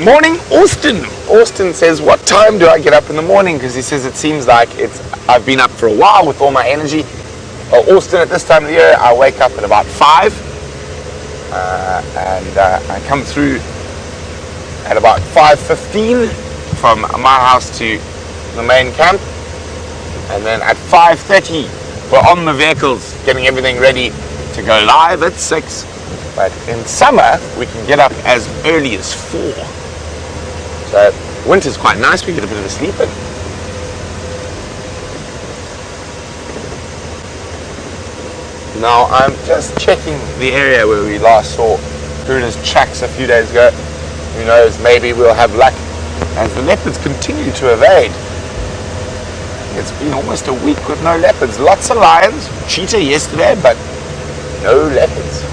Morning, Austin. Austin says, what time do I get up in the morning? Because he says it seems like I've been up for a while with all my energy. Austin, at this time of the year, I wake up at about 5. And I come through at about 5:15 from my house to the main camp. And then at 5:30, we're on the vehicles, getting everything ready to go live at 6. But in summer, we can get up as early as 4. So winter's quite nice, we get a bit of a sleep in. Now I'm just checking the area where we last saw Karula's tracks a few days ago. Who knows, maybe we'll have luck as the leopards continue to evade. It's been almost a week with no leopards. Lots of lions, cheetah yesterday, but no leopards.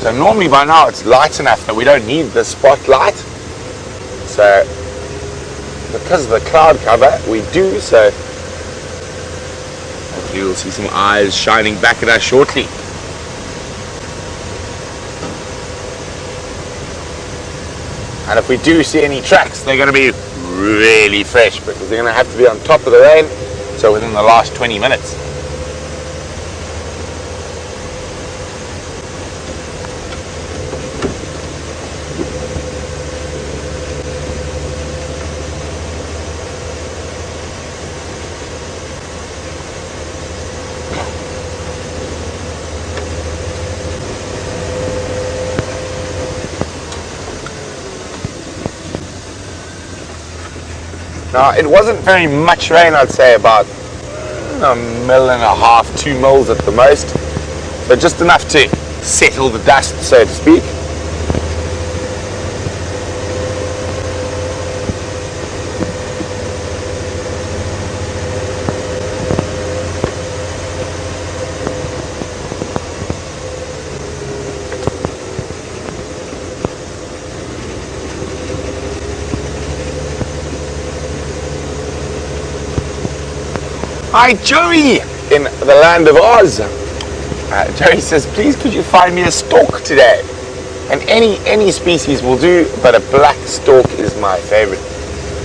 So normally by now it's light enough that we don't need the spotlight. So because of the cloud cover, we do. So hopefully you'll see some eyes shining back at us shortly. And if we do see any tracks, they're going to be really fresh because they're going to have to be on top of the rain. So within the last 20 minutes. Now, it wasn't very much rain, I'd say about 1.5 mils, 2 mils at the most, but just enough to settle the dust, so to speak. Hi Joey in the land of Oz. Joey says, please could you find me a stork today? And any species will do, but a black stork is my favorite.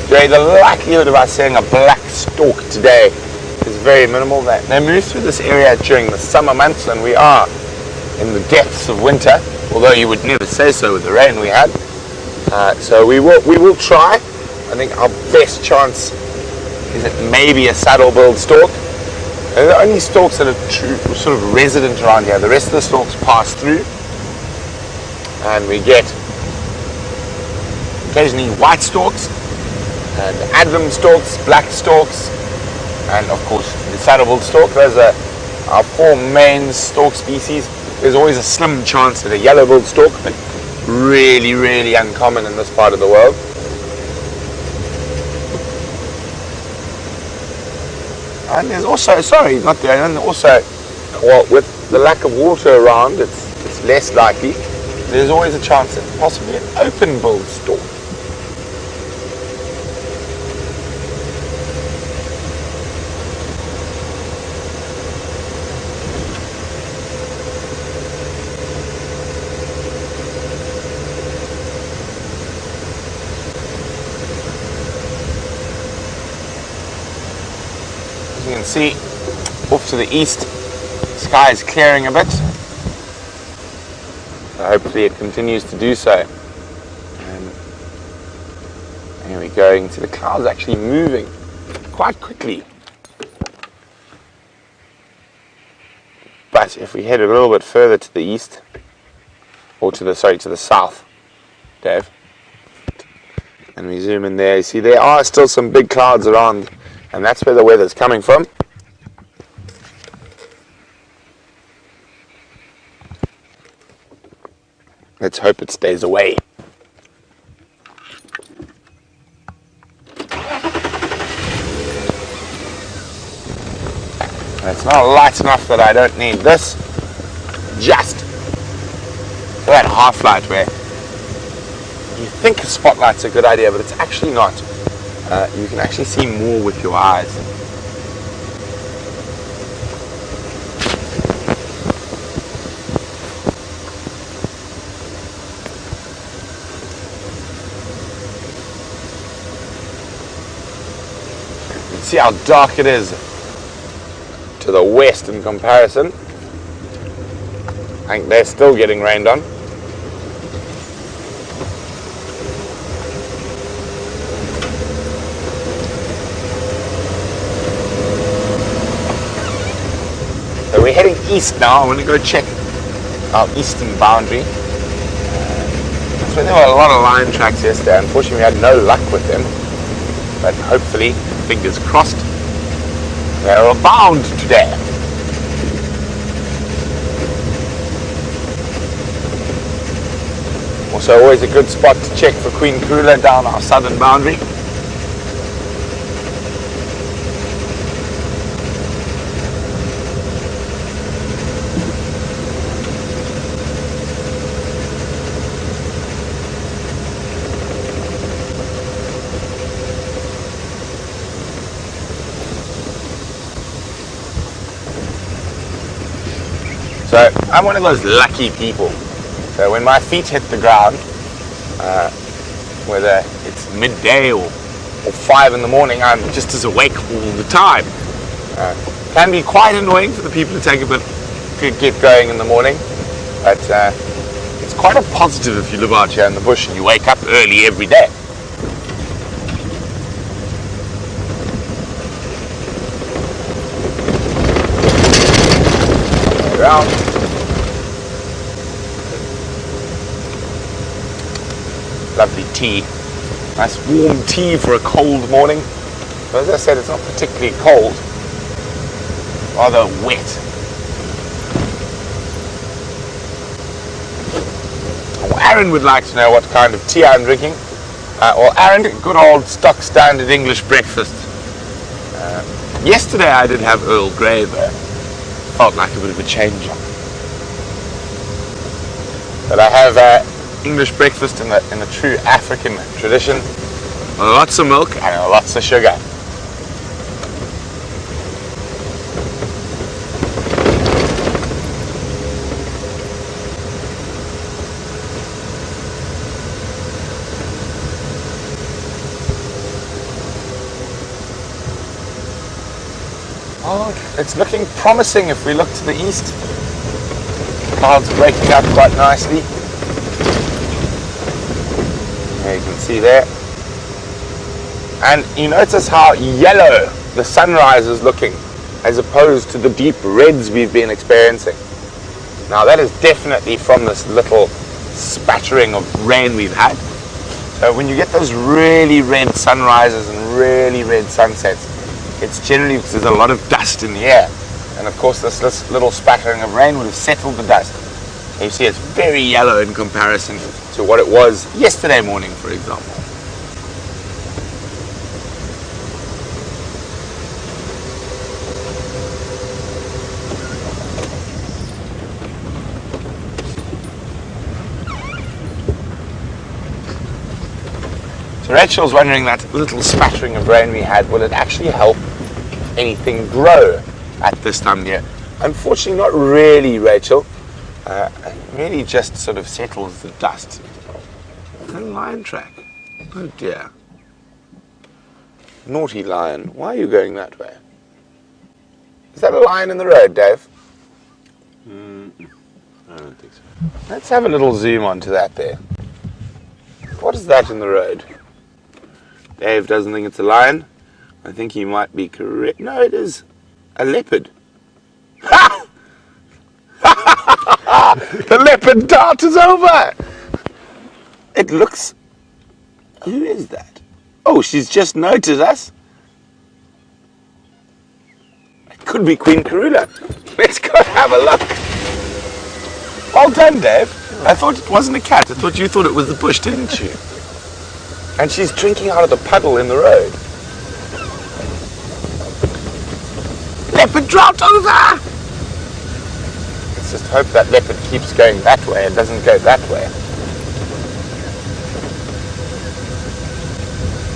Joey, the likelihood of us seeing a black stork today is very minimal. They move through this area during the summer months and we are in the depths of winter, although you would never say so with the rain we had. So we will try. I think our best chance is it maybe a saddle-billed stork. They're the only storks that are sort of resident around here. The rest of the storks pass through, and we get occasionally white storks, and Adlam storks, black storks, and of course the saddle-billed stork. Those are our 4 main stork species. There's always a slim chance at a yellow-billed stork, but really, really uncommon in this part of the world. And there's also, well, with the lack of water around, it's less likely. There's always a chance that possibly an open-billed stork. As you can see, off to the east, sky is clearing a bit. So hopefully it continues to do so. And here we go, you can see the clouds actually moving quite quickly. But if we head a little bit further to the east, or to the south, Dave, and we zoom in there, you see there are still some big clouds around. And that's where the weather's coming from. Let's hope it stays away. It's not light enough that I don't need this. Just for that half light where you think a spotlight's a good idea, but it's actually not. You can actually see more with your eyes. You can see how dark it is to the west in comparison. I think they're still getting rained on. So we're heading east now. I want to go check our eastern boundary. So there were a lot of lion tracks yesterday. Unfortunately, we had no luck with them. But hopefully, fingers crossed, they're abound today. Also, always a good spot to check for Queen Karula down our southern boundary. So I'm one of those lucky people. So when my feet hit the ground, whether it's midday or 5 in the morning, I'm just as awake all the time. Can be quite annoying for the people who take a bit to get going in the morning, but it's quite a positive if you live out here in the bush and you wake up early every day. Around. Lovely tea, nice warm tea for a cold morning. But as I said, it's not particularly cold, rather wet. Well, Aaron would like to know what kind of tea I'm drinking. Well, Aaron, good old stock standard English breakfast. Yesterday I did have Earl Grey though. Felt like a bit of a change up. But I have English breakfast in the true African tradition. Lots of milk and lots of sugar. Oh, it's looking promising if we look to the east. Clouds breaking up quite nicely. There you can see there. And you notice how yellow the sunrise is looking as opposed to the deep reds we've been experiencing. Now that is definitely from this little spattering of rain we've had. So when you get those really red sunrises and really red sunsets, it's generally because there's a lot of dust in the air. And of course this little spattering of rain would have settled the dust. And you see it's very yellow in comparison to what it was yesterday morning, for example. So Rachel's wondering, that little spattering of rain we had, will it actually help anything grow at this time of year? Unfortunately, not really, Rachel. It really just sort of settles the dust. A lion track. Oh dear. Naughty lion. Why are you going that way? Is that a lion in the road, Dave? I don't think so. Let's have a little zoom onto that there. What is that in the road? Dave doesn't think it's a lion. I think he might be correct. No, it is a leopard. Ha! The leopard darts over. It looks... Who is that? Oh, she's just noted us. It could be Queen Karula. Let's go have a look. Well done, Dave. I thought it wasn't a cat. I thought you thought it was the bush, didn't you? And she's drinking out of the puddle in the road. leopard drought over! Let's just hope that leopard keeps going that way and doesn't go that way.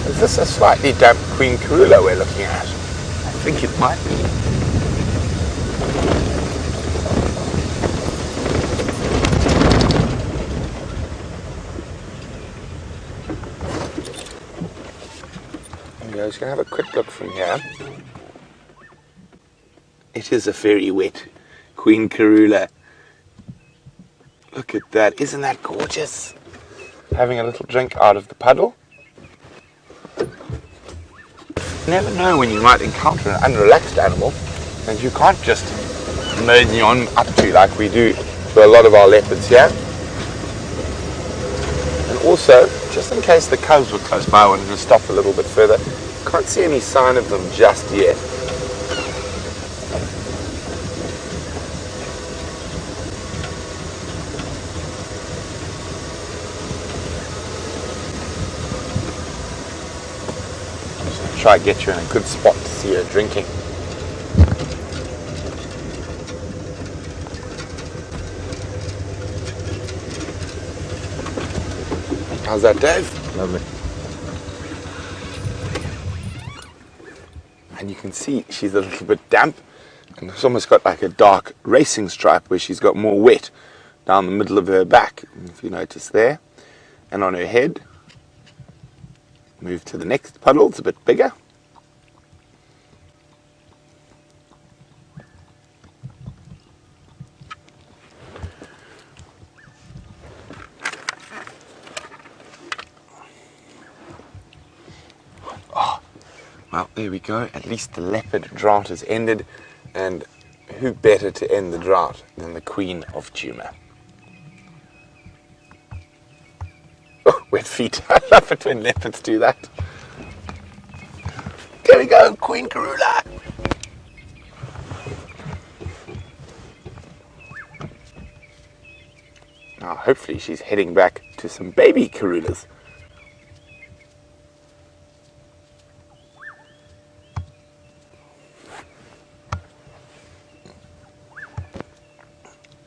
Is this a slightly damp Queen Karula we're looking at? I think it might be. There we go, just going to have a quick look from here. It is a very wet Queen Karula. Look at that, isn't that gorgeous? Having a little drink out of the puddle. You never know when you might encounter an unrelaxed animal and you can't just mosey on up to like we do to a lot of our leopards here. And also, just in case the cubs were close by, I wanted to stop a little bit further. Can't see any sign of them just yet. Try to get you in a good spot to see her drinking. How's that, Dave? Lovely. And you can see she's a little bit damp, and it's almost got like a dark racing stripe where she's got more wet down the middle of her back, if you notice there, and on her head. Move to the next puddle, it's a bit bigger. Oh, well, there we go. At least the leopard drought has ended, and who better to end the drought than the Queen of Djuma? Wet feet. I love it when leopards do that. There we go, Queen Karula. Now, hopefully she's heading back to some baby Karulas.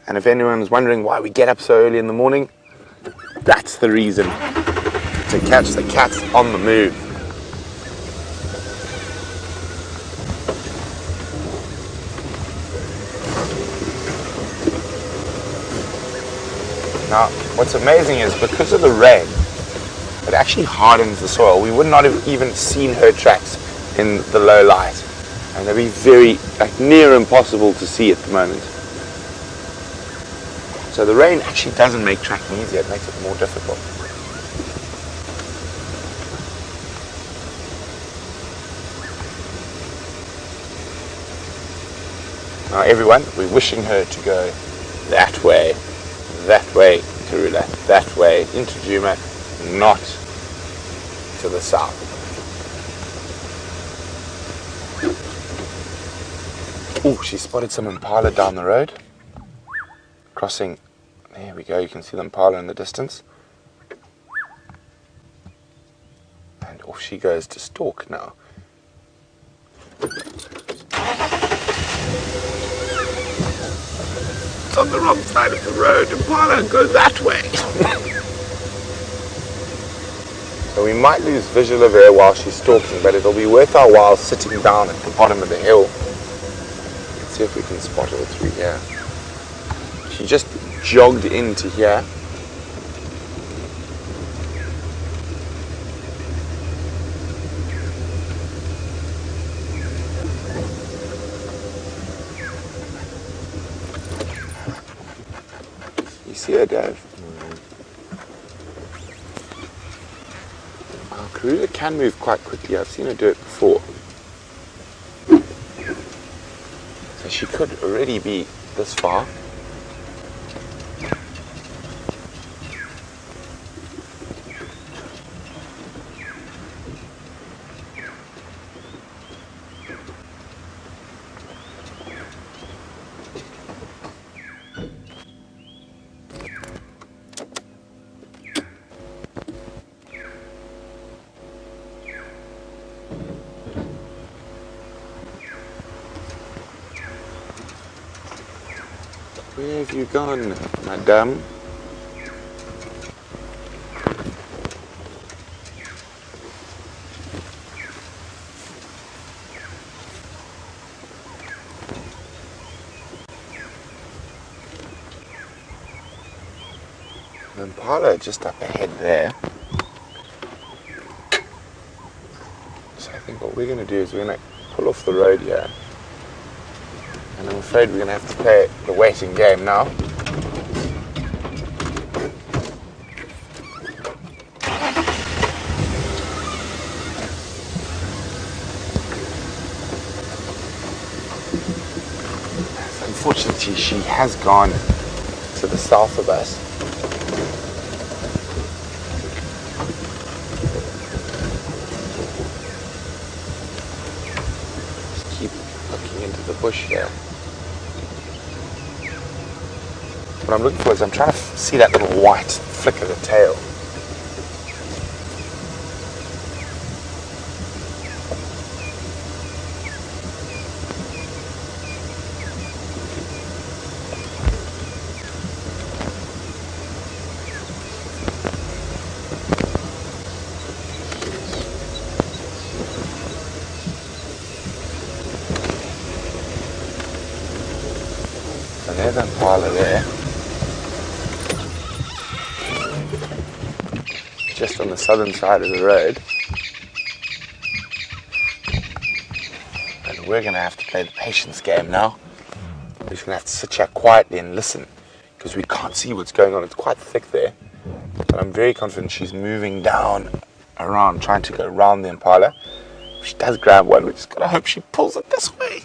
And if anyone's wondering why we get up so early in the morning, that's the reason, to catch the cats on the move. Now, what's amazing is because of the rain, it actually hardens the soil. We would not have even seen her tracks in the low light, and they'd be very, near impossible to see at the moment. So the rain actually doesn't make tracking easier, it makes it more difficult. Now everyone, we're wishing her to go that way, Karula, that way, into Djuma, not to the south. Oh, she spotted some impala down the road. Crossing, there we go, you can see the impala in the distance. And off she goes to stalk now. It's on the wrong side of the road, impala, go that way. So we might lose visual of her while she's stalking, but it'll be worth our while sitting down at the bottom of the hill. Let's see if we can spot her through here. She just jogged into here. You see her, Dave? Our Karula can move quite quickly. I've seen her do it before. So she could already be this far. Where have you gone, madame? The impala just up ahead there. So I think what we're going to do is we're going to pull off the road here. And I'm afraid we're going to have to play the waiting game now. So unfortunately, she has gone to the south of us. Just keep looking into the bush here. What I'm looking for is I'm trying to see that little white flick of the tail. So there's an impala there. Just on the southern side of the road. And we're going to have to play the patience game now. We're just going to have to sit here quietly and listen because we can't see what's going on. It's quite thick there. But I'm very confident she's moving down around, trying to go around the impala. If she does grab one, we just got to hope she pulls it this way.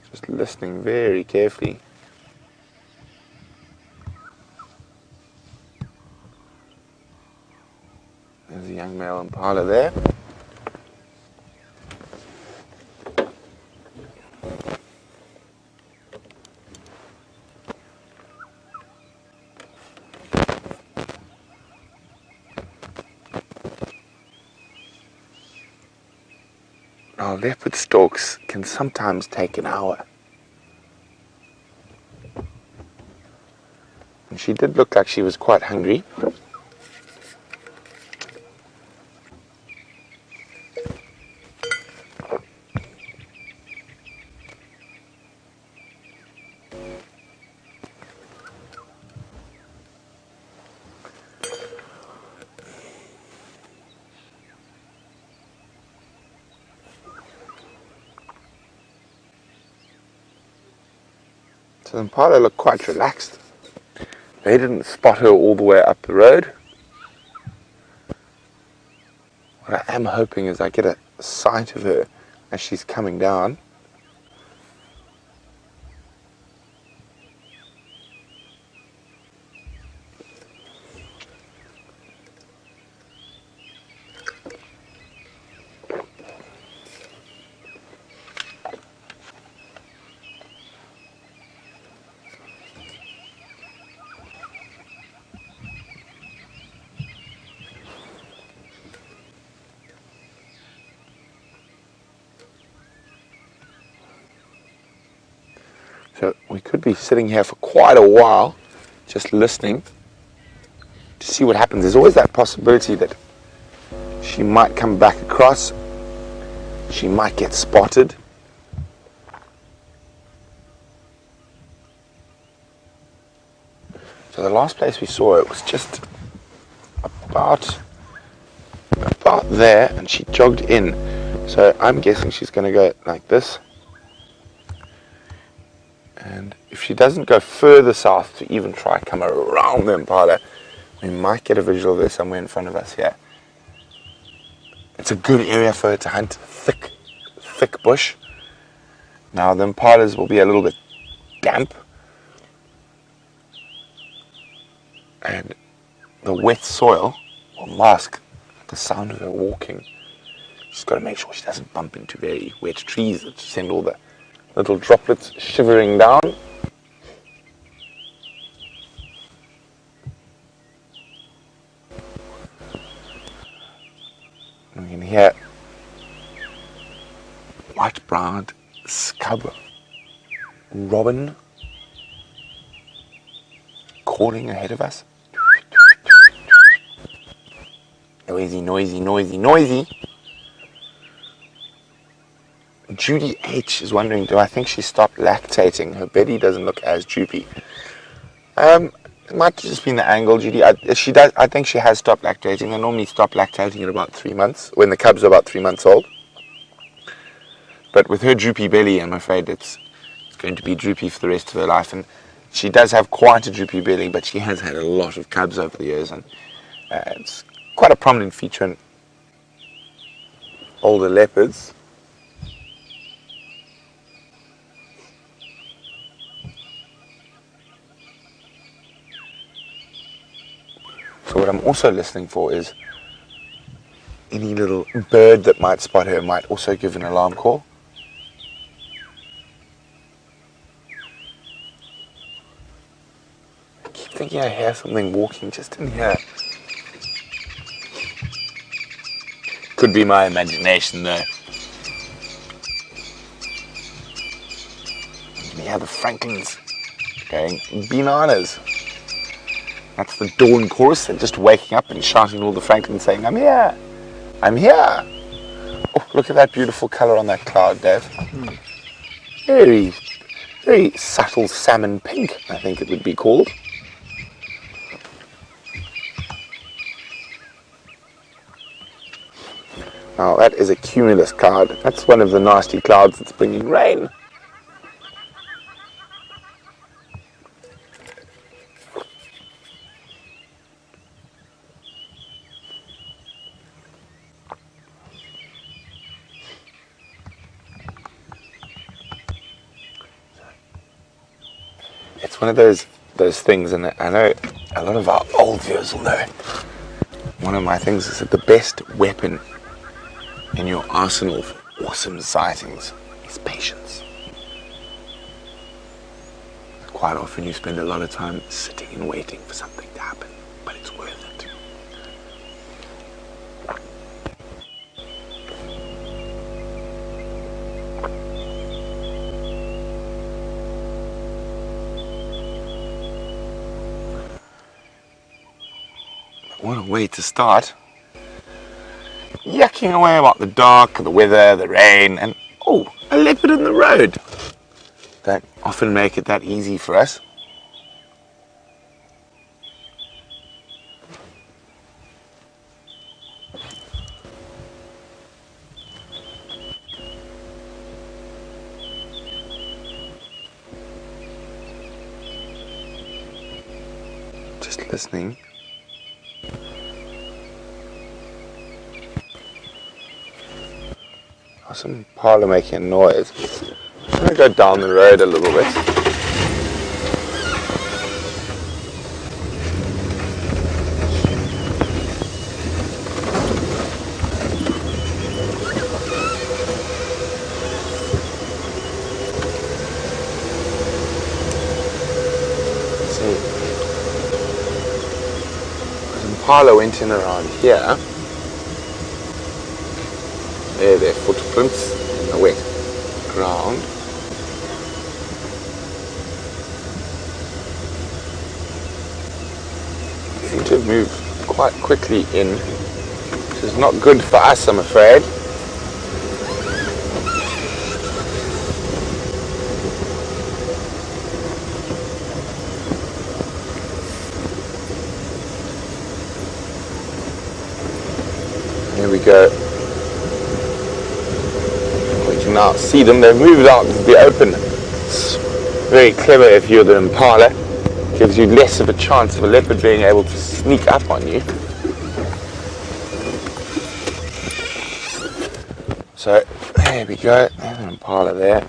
Just listening very carefully. There's a young male impala there. Now, leopard stalks can sometimes take an hour. And she did look like she was quite hungry. So the impala looked quite relaxed. They didn't spot her all the way up the road. What I am hoping is I get a sight of her as she's coming down. So we could be sitting here for quite a while, just listening to see what happens. There's always that possibility that she might come back across, she might get spotted. So the last place we saw it was just about there, and she jogged in. So I'm guessing she's going to go like this. And if she doesn't go further south to even try come around the impala, we might get a visual of her somewhere in front of us here. It's a good area for her to hunt, thick bush. Now the impalas will be a little bit damp, and the wet soil will mask the sound of her walking. She's got to make sure she doesn't bump into very wet trees that send all the little droplets shivering down. And we can hear white-browed scub robin calling ahead of us. Noisy, noisy, noisy, noisy. Judy H is wondering, do I think she stopped lactating? Her belly doesn't look as droopy. It might have just been the angle, Judy. I think she has stopped lactating. They normally stop lactating at about 3 months, when the cubs are about 3 months old. But with her droopy belly, I'm afraid it's going to be droopy for the rest of her life. And she does have quite a droopy belly, but she has had a lot of cubs over the years, and it's quite a prominent feature in older leopards. So what I'm also listening for is any little bird that might spot her might also give an alarm call. I keep thinking I hear something walking just in here. Could be my imagination though. Yeah, the Franklins going bananas. That's the dawn chorus. They're just waking up and shouting all the Franklins saying, I'm here, I'm here. Oh, look at that beautiful colour on that cloud, Dave. Very, very subtle salmon pink, I think it would be called. Now that is a cumulus cloud. That's one of the nasty clouds that's bringing rain. It's one of those things, and I know a lot of our old viewers will know. One of my things is that the best weapon in your arsenal for awesome sightings is patience. Quite often you spend a lot of time sitting and waiting for something to happen, but it's worth it. What a way to start. Yucking away about the dark, the weather, the rain, and oh, a leopard in the road. That often make it that easy for us. Just listening. Some parlour making a noise. I'm going to go down the road a little bit. See, some parlour went in around here. There, their footprints in the wet ground. They seem to have moved quite quickly in, which is not good for us, I'm afraid. Here we go. Now see them, they've moved out into the open. It's very clever if you're the impala. Gives you less of a chance of a leopard being able to sneak up on you. So there we go, there's an impala there.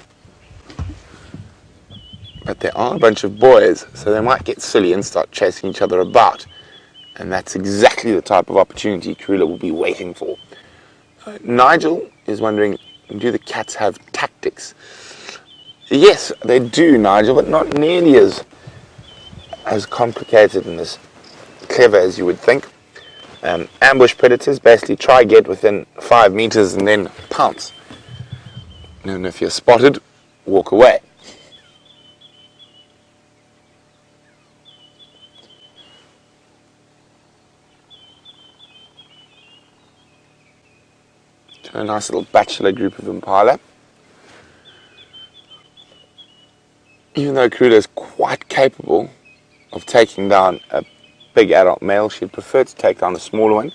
But there are a bunch of boys, so they might get silly and start chasing each other about. And that's exactly the type of opportunity Karula will be waiting for. Nigel is wondering, do the cats have tactics? Yes, they do, Nigel, but not nearly as complicated and as clever as you would think. Ambush predators basically try get within 5 meters and then pounce. And if you're spotted, walk away. A nice little bachelor group of impala. Even though Karula is quite capable of taking down a big adult male, she'd prefer to take down a smaller one.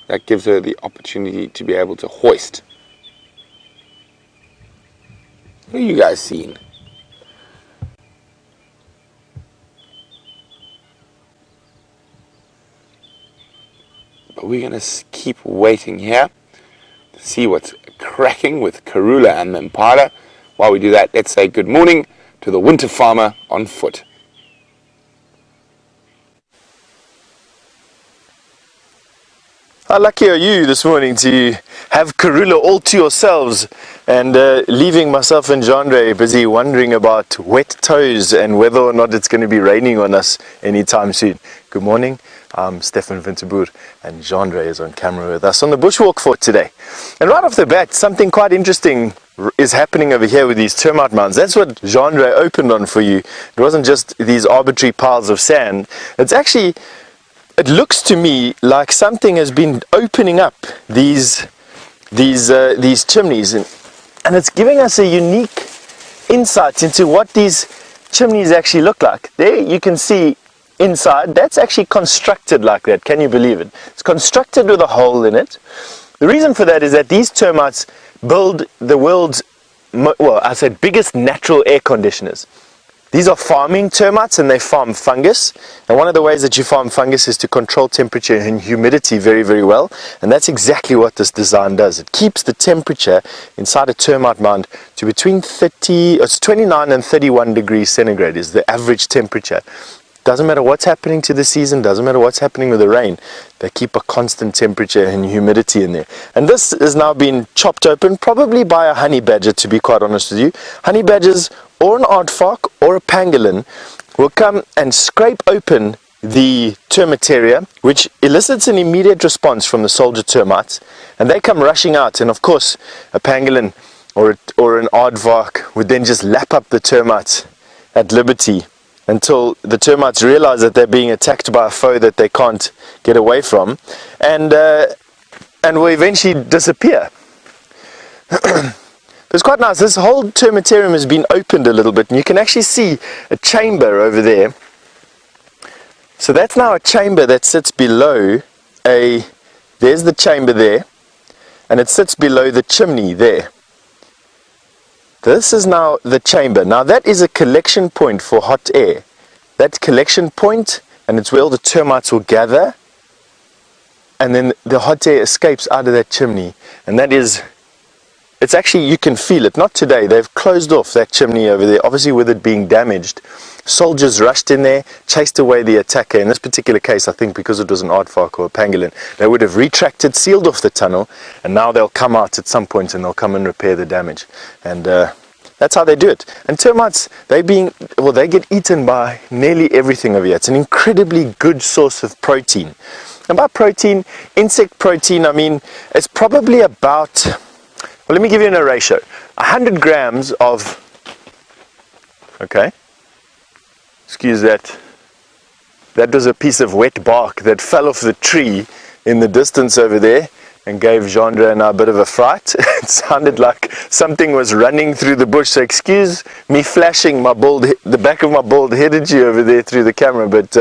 That gives her the opportunity to be able to hoist. What are you guys seeing? But we're going to keep waiting here. See what's cracking with Karula and the impala. While we do that, let's say good morning to the winter farmer on foot. How lucky are you this morning to have Karula all to yourselves and leaving myself and Jandre busy wondering about wet toes and whether or not it's going to be raining on us anytime soon. Good morning. I'm Stefan Winterboer and Jandre is on camera with us on the bushwalk for today. And right off the bat, something quite interesting is happening over here with these termite mounds. That's what Jandre opened on for you. It wasn't just these arbitrary piles of sand. It's actually, it looks to me like something has been opening up these chimneys and it's giving us a unique insight into what these chimneys actually look like. There you can see inside, that's actually constructed like that. Can you believe it? It's constructed with a hole in it. The reason for that is that these termites build the world's, well, I said biggest natural air conditioners. These are farming termites and they farm fungus. And one of the ways that you farm fungus is to control temperature and humidity very, very well. And that's exactly what this design does. It keeps the temperature inside a termite mound to between 29 and 31 degrees centigrade is the average temperature. Doesn't matter what's happening to the season, doesn't matter what's happening with the rain, they keep a constant temperature and humidity in there. And this is now being chopped open, probably by a honey badger, to be quite honest with you. Honey badgers or an aardvark or a pangolin will come and scrape open the termitaria, which elicits an immediate response from the soldier termites, and they come rushing out. And of course, a pangolin or an aardvark would then just lap up the termites at liberty until the termites realize that they're being attacked by a foe that they can't get away from, and will eventually disappear. It's quite nice. This whole termitarium has been opened a little bit, and you can actually see a chamber over there. So that's now a chamber that sits below there's the chamber there, and it sits below the chimney there. This is now the chamber. Now that is a collection point for hot air. That collection point, and it's where all the termites will gather, and then the hot air escapes out of that chimney. And that is, it's actually, you can feel it. Not today, they've closed off that chimney over there, obviously with it being damaged. Soldiers rushed in there, chased away the attacker. In this particular case, I think because it was an aardvark or a pangolin, they would have retracted, sealed off the tunnel, and now they'll come out at some point and they'll come and repair the damage. And that's how they do it. And termites, they get eaten by nearly everything over here. It's an incredibly good source of protein. And by protein, insect protein, I mean, it's probably about, well, let me give you a ratio. 100 grams of, okay, excuse that. That was a piece of wet bark that fell off the tree in the distance over there and gave Jandre and I a bit of a fright. It sounded like something was running through the bush, so excuse me flashing the back of my bald head at you over there through the camera, but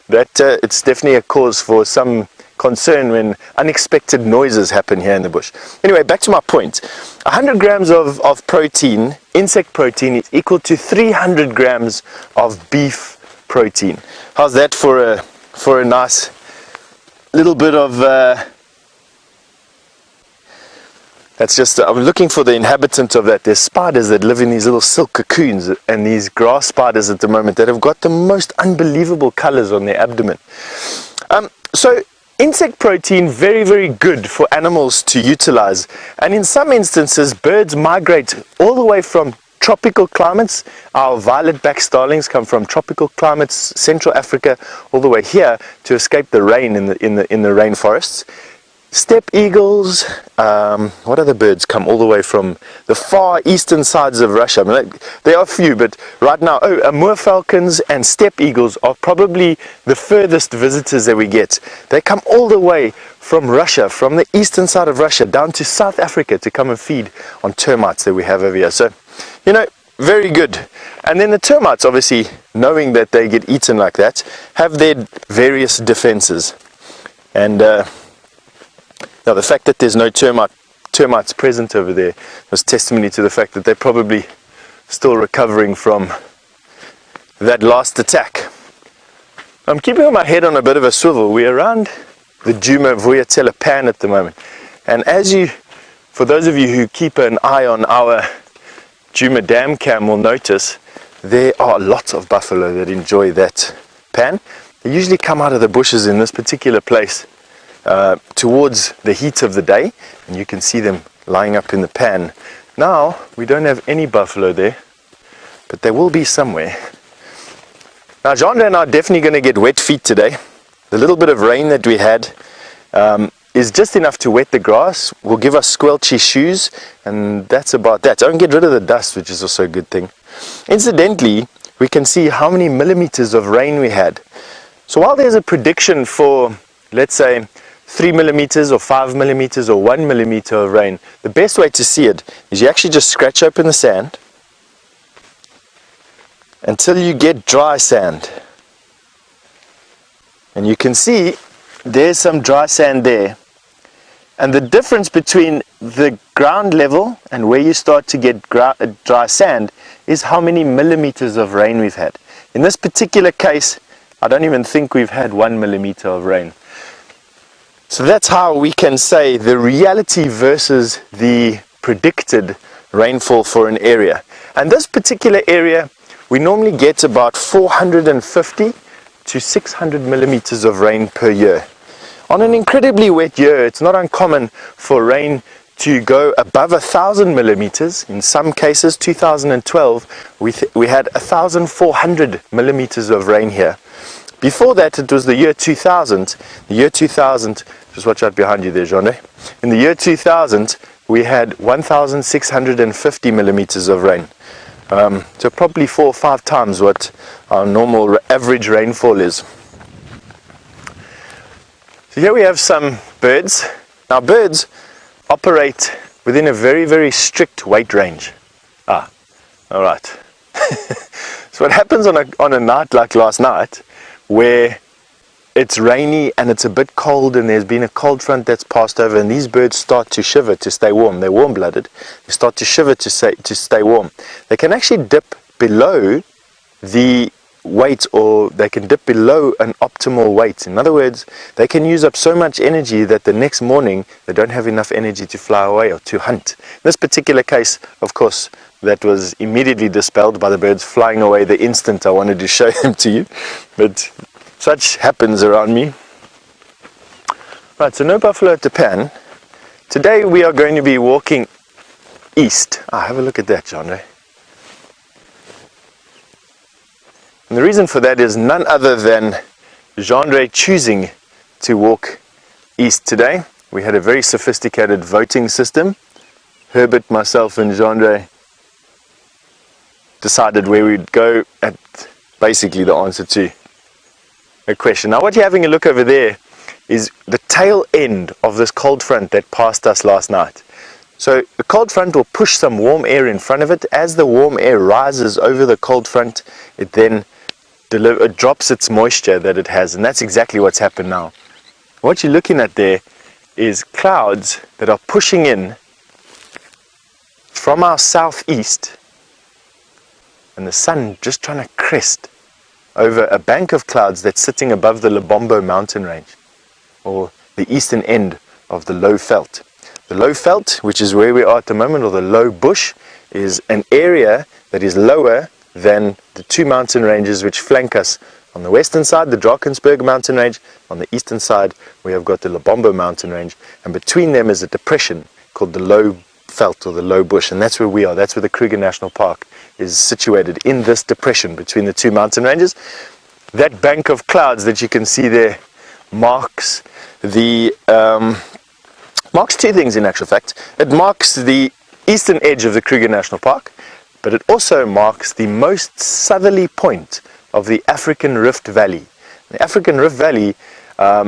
it's definitely a cause for some concern when unexpected noises happen here in the bush. Anyway, back to my point. 100 grams of protein, insect protein, is equal to 300 grams of beef protein. How's that for a nice little bit of that's just, I'm looking for the inhabitant of that. There's spiders that live in these little silk cocoons, and these grass spiders at the moment that have got the most unbelievable colors on their abdomen. So insect protein, very, very good for animals to utilize. And in some instances, birds migrate all the way from tropical climates. Our violet-backed starlings come from tropical climates, Central Africa, all the way here to escape the rain in the rainforests. Steppe eagles, what other birds come all the way from the far eastern sides of Russia? I mean, there are a few, but right now, moor falcons and steppe eagles are probably the furthest visitors that we get. They come all the way from Russia, from the eastern side of Russia, down to South Africa to come and feed on termites that we have over here. So, you know, very good. And then the termites, obviously, knowing that they get eaten like that, have their various defenses. And now, the fact that there's no termites present over there was testimony to the fact that they're probably still recovering from that last attack. I'm keeping my head on a bit of a swivel. We're around the Djuma Vuyatela pan at the moment. And for those of you who keep an eye on our Djuma dam cam will notice there are lots of buffalo that enjoy that pan. They usually come out of the bushes in this particular place towards the heat of the day, and you can see them lying up in the pan. Now we don't have any buffalo there, but there will be somewhere. Now Jean and I are definitely going to get wet feet today. The little bit of rain that we had is just enough to wet the grass, will give us squelchy shoes, and that's about that. Don't get rid of the dust, which is also a good thing. Incidentally, we can see how many millimeters of rain we had. So while there's a prediction for, let's say, 3 millimeters or 5 millimeters or 1 millimeter of rain, the best way to see it is you actually just scratch open the sand until you get dry sand. And you can see there's some dry sand there. And the difference between the ground level and where you start to get dry sand is how many millimeters of rain we've had. In this particular case, I don't even think we've had 1 millimeter of rain. So that's how we can say the reality versus the predicted rainfall for an area. And this particular area, we normally get about 450 to 600 millimeters of rain per year. On an incredibly wet year, it's not uncommon for rain to go above 1,000 millimeters. In some cases, 2012, we had 1,400 millimeters of rain here. Before that, it was the year 2000. The year 2000, just watch out behind you there, Jean. In the year 2000, we had 1,650 millimeters of rain. So probably 4 or 5 times what our normal average rainfall is. So here we have some birds. Now birds operate within a very, very strict weight range. All right. So what happens on a night like last night, where it's rainy and it's a bit cold and there's been a cold front that's passed over, and these birds start to shiver to stay warm. They're warm-blooded. They start to shiver to stay warm. They can actually dip below the weight, or they can dip below an optimal weight. In other words, they can use up so much energy that the next morning they don't have enough energy to fly away or to hunt. In this particular case, of course, that was immediately dispelled by the birds flying away the instant I wanted to show them to you. But such happens around me. Right, so no buffalo at the pan. Today we are going to be walking east. Have a look at that, John. And the reason for that is none other than Jean choosing to walk east today. We had a very sophisticated voting system. Herbert, myself and Jean decided where we'd go at basically the answer to a question. Now what you're having a look over there is the tail end of this cold front that passed us last night. So the cold front will push some warm air in front of it. As the warm air rises over the cold front, it then drops its moisture that it has, and that's exactly what's happened now. What you're looking at there is clouds that are pushing in from our southeast, and the sun just trying to crest over a bank of clouds that's sitting above the Lubombo mountain range, or the eastern end of the low veld. The low veld, which is where we are at the moment, or the low bush, is an area that is lower than the two mountain ranges which flank us. On the western side, the Drakensberg mountain range. On the eastern side, we have got the Lubombo mountain range. And between them is a depression called the Low Veld or the Low Bush. And that's where we are. That's where the Kruger National Park is situated, in this depression between the two mountain ranges. That bank of clouds that you can see there marks the marks two things in actual fact. It marks the eastern edge of the Kruger National Park, but it also marks the most southerly point of the African Rift Valley. The African Rift Valley,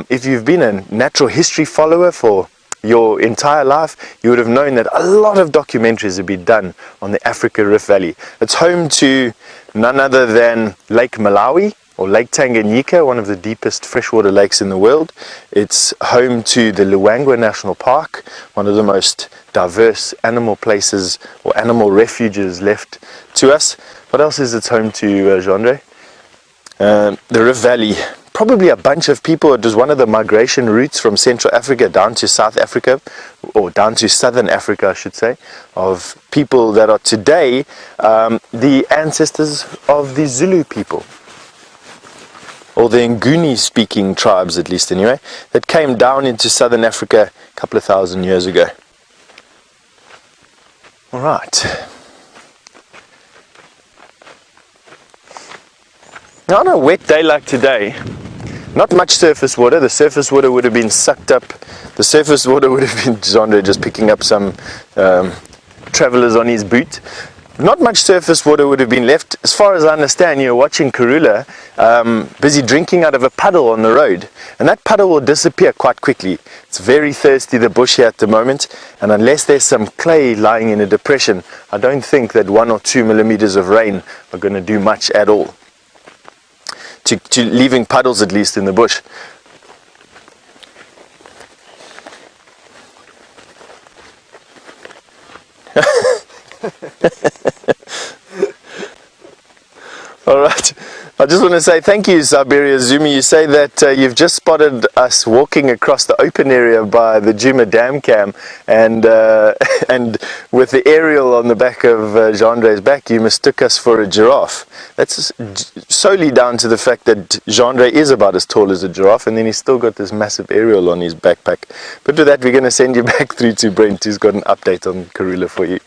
if you've been a natural history follower for your entire life, you would have known that a lot of documentaries have been done on the African Rift Valley. It's home to none other than Lake Malawi, or Lake Tanganyika, one of the deepest freshwater lakes in the world. It's home to the Luangwa National Park, one of the most diverse animal places or animal refuges left to us. What else is it home to, Jandre? The Rift Valley, probably a bunch of people. It was one of the migration routes from Central Africa down to South Africa, or down to Southern Africa, I should say, of people that are today the ancestors of the Zulu people, or the Nguni speaking tribes, at least anyway, that came down into Southern Africa a couple of thousand years ago. All right. Now, on a wet day like today, not much surface water. The surface water would have been sucked up. The surface water would have been Jandre just picking up some travelers on his boot. Not much surface water would have been left. As far as I understand, you're watching Karula busy drinking out of a puddle on the road, and that puddle will disappear quite quickly. It's very thirsty, the bush here at the moment, and unless there's some clay lying in a depression, I don't think that 1 or 2 millimeters of rain are going to do much at all to leaving puddles, at least in the bush. All right. I just want to say thank you, Siberia Zumi. You say that you've just spotted us walking across the open area by the Djuma dam cam, and with the aerial on the back of Jandre's back, you mistook us for a giraffe. That's solely down to the fact that Jandre is about as tall as a giraffe, and then he's still got this massive aerial on his backpack. But with that, we're going to send you back through to Brent, who's got an update on Karula for you.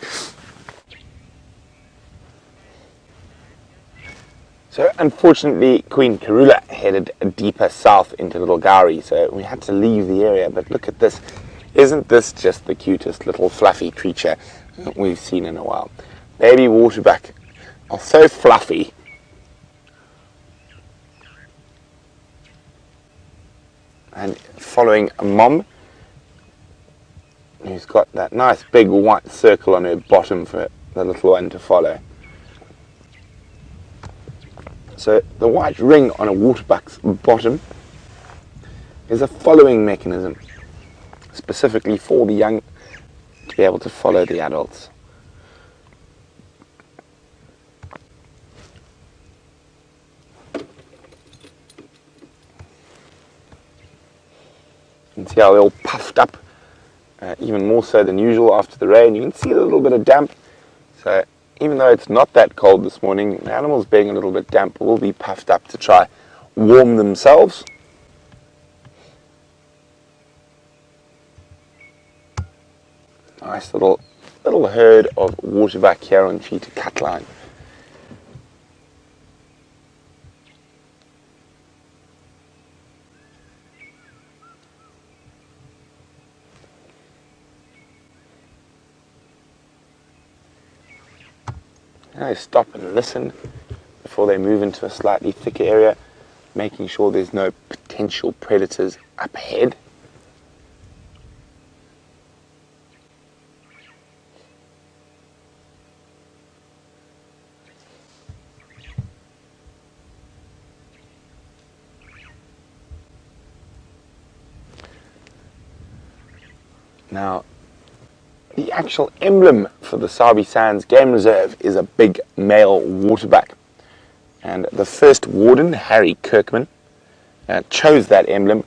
So unfortunately, Queen Karula headed deeper south into Little Gowrie, so we had to leave the area. But look at this. Isn't this just the cutest little fluffy creature we've seen in a while? Baby waterbuck are so fluffy. And following a mom who's got that nice big white circle on her bottom for the little one to follow. So the white ring on a waterbuck's bottom is a following mechanism, specifically for the young to be able to follow the adults. You can see how they're all puffed up, even more so than usual after the rain. You can see a little bit of damp. So even though it's not that cold this morning, the animals being a little bit damp will be puffed up to try warm themselves. Nice little herd of waterbuck here on Cheetah cutline. Now they stop and listen before they move into a slightly thicker area, making sure there's no potential predators up ahead. Now, the actual emblem for the Sabi Sands Game Reserve is a big male waterbuck. And the first warden, Harry Kirkman, chose that emblem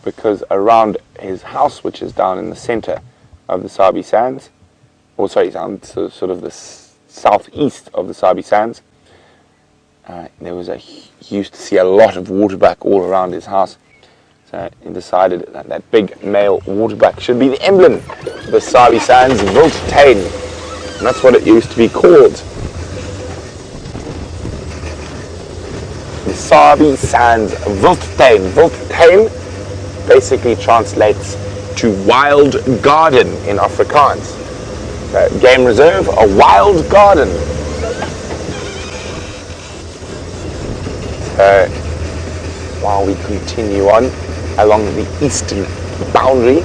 because around his house, which is down in the center of the Sabi Sands, or sorry, down to sort of the southeast of the Sabi Sands, There was he used to see a lot of waterbuck all around his house. So he decided that that big male waterbuck should be the emblem of the Sabi Sands Wildtuin. And that's what it used to be called. The Sabi Sands Wildtuin. Wildtuin basically translates to wild garden in Afrikaans. Game reserve, a wild garden. While we continue on along the eastern boundary,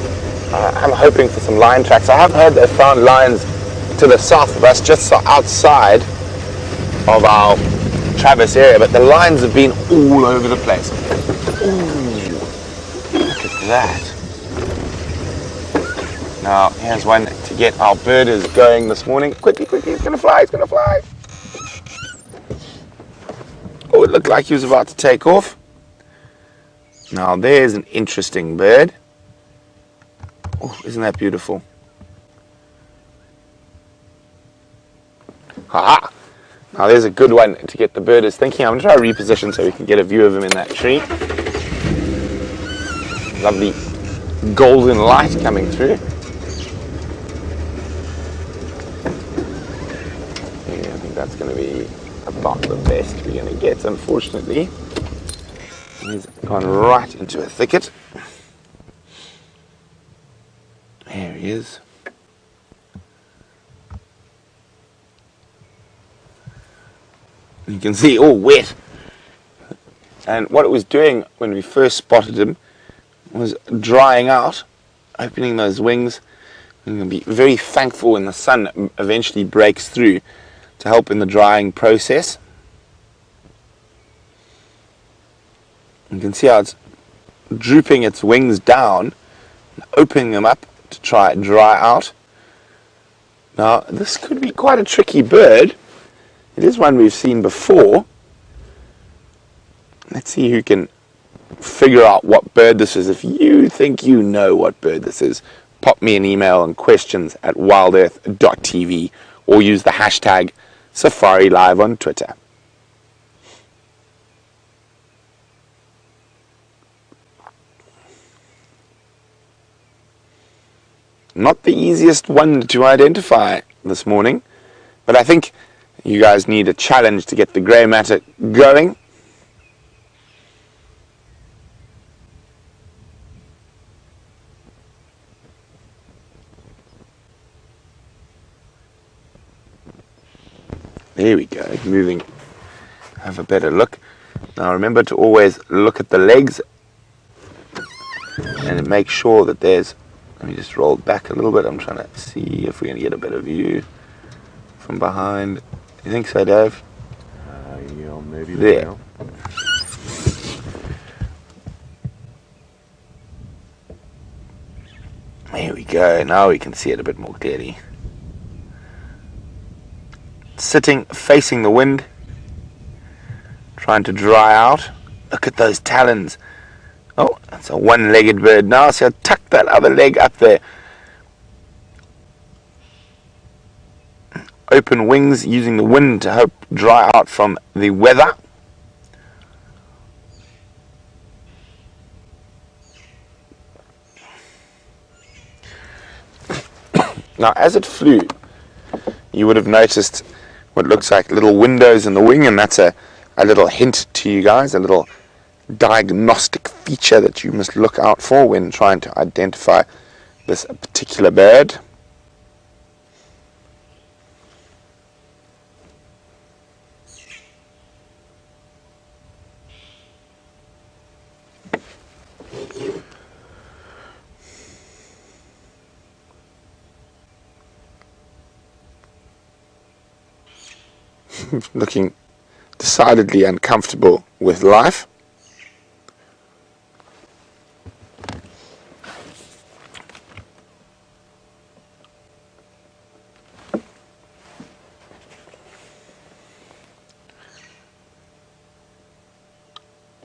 I'm hoping for some lion tracks. I have heard they found lions to the south of us, just outside of our Travis area, but the lions have been all over the place. Ooh, look at that. Now, here's one to get our birders going this morning. Quickly, it's going to fly, Oh, it looked like he was about to take off. Now, there's an interesting bird. Oh, isn't that beautiful? Ha! Now, there's a good one to get the birders thinking. I'm going to try to reposition so we can get a view of him in that tree. Lovely golden light coming through. Yeah, I think that's going to be about the best we're going to get, unfortunately. He's gone right into a thicket. There he is. You can see all wet. And what it was doing when we first spotted him was drying out, opening those wings. And you'll be very thankful when the sun eventually breaks through to help in the drying process. You can see how it's drooping its wings down, opening them up to try and dry out. Now, this could be quite a tricky bird. It is one we've seen before. Let's see who can figure out what bird this is. If you think you know what bird this is, pop me an email on questions@WildEarthTV or use the hashtag SafariLive on Twitter. Not the easiest one to identify this morning, but I think you guys need a challenge to get the grey matter going. There we go, moving. Have a better look. Now remember to always look at the legs and make sure that there's, let me just roll back a little bit. I'm trying to see if we're going to get a better view from behind. You think so, Dave? Yeah, maybe there. Now. There we go. Now we can see it a bit more clearly. Sitting, facing the wind, trying to dry out. Look at those talons. Oh, that's a one-legged bird now, so I'll tuck that other leg up there. Open wings, using the wind to help dry out from the weather. Now, as it flew, you would have noticed what looks like little windows in the wing, and that's a little hint to you guys, a little diagnostic feature that you must look out for when trying to identify this particular bird. Looking decidedly uncomfortable with life.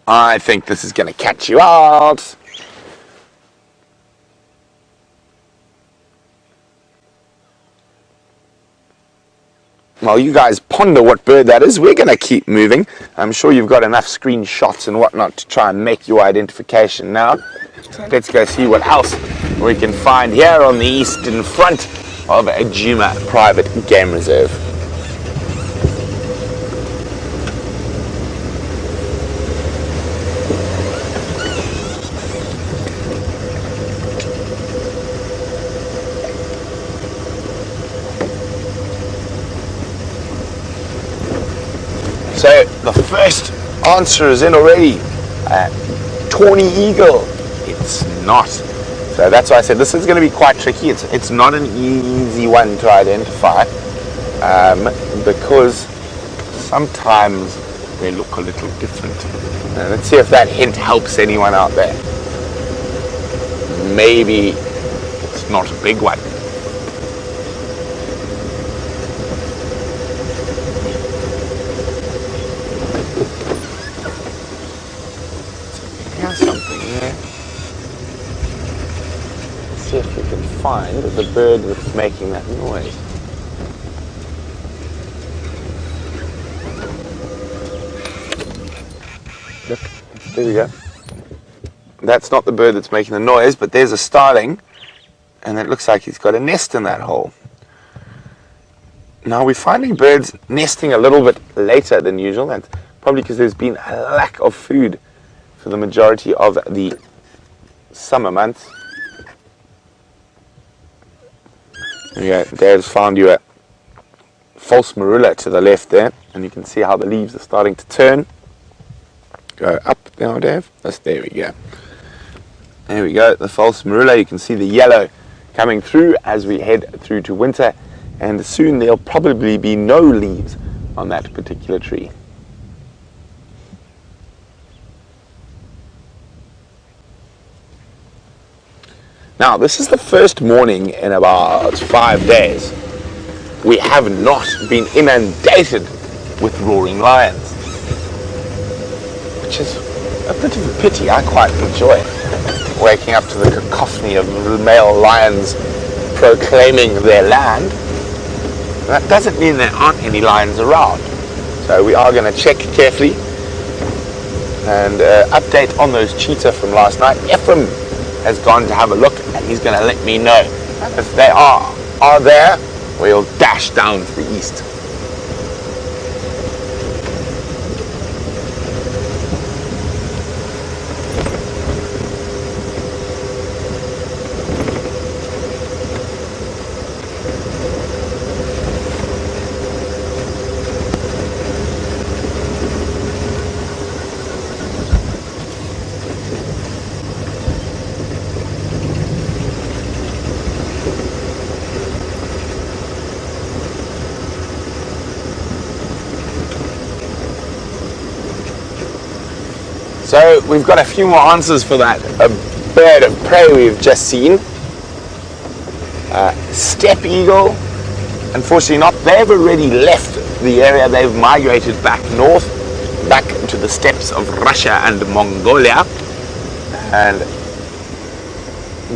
I think this is going to catch you out. while you guys ponder what bird that is, we're going to keep moving. I'm sure you've got enough screenshots and whatnot to try and make your identification now. So let's go see what else we can find here on the eastern front of a Djuma private game reserve. So the first answer is in already. Tawny eagle. It's not. So that's why I said this is going to be quite tricky. It's not an easy one to identify because sometimes they look a little different. Let's see if that hint helps anyone out there. Maybe it's not a big one. Something there. Let's see if we can find the bird that's making that noise. Look, there we go. That's not the bird that's making the noise, but there's a starling, and it looks like he's got a nest in that hole. Now we're finding birds nesting a little bit later than usual, and probably because there's been a lack of food for the majority of the summer months. There you go. Dave's found you a false marula to the left there, and you can see how the leaves are starting to turn. Go up now, Dave. There we go. There we go, the false marula. You can see the yellow coming through as we head through to winter, and soon there'll probably be no leaves on that particular tree. Now, this is the first morning in about 5 days. We have not been inundated with roaring lions, which is a bit of a pity. I quite enjoy waking up to the cacophony of male lions proclaiming their land. That doesn't mean there aren't any lions around. So we are going to check carefully and update on those cheetah from last night. Ephraim has gone to have a look, and he's going to let me know. And if they are there, we'll dash down to the east. So we've got a few more answers for that. A bird of prey we've just seen. Steppe eagle, unfortunately not. They've already left the area. They've migrated back north, back to the steppes of Russia and Mongolia. And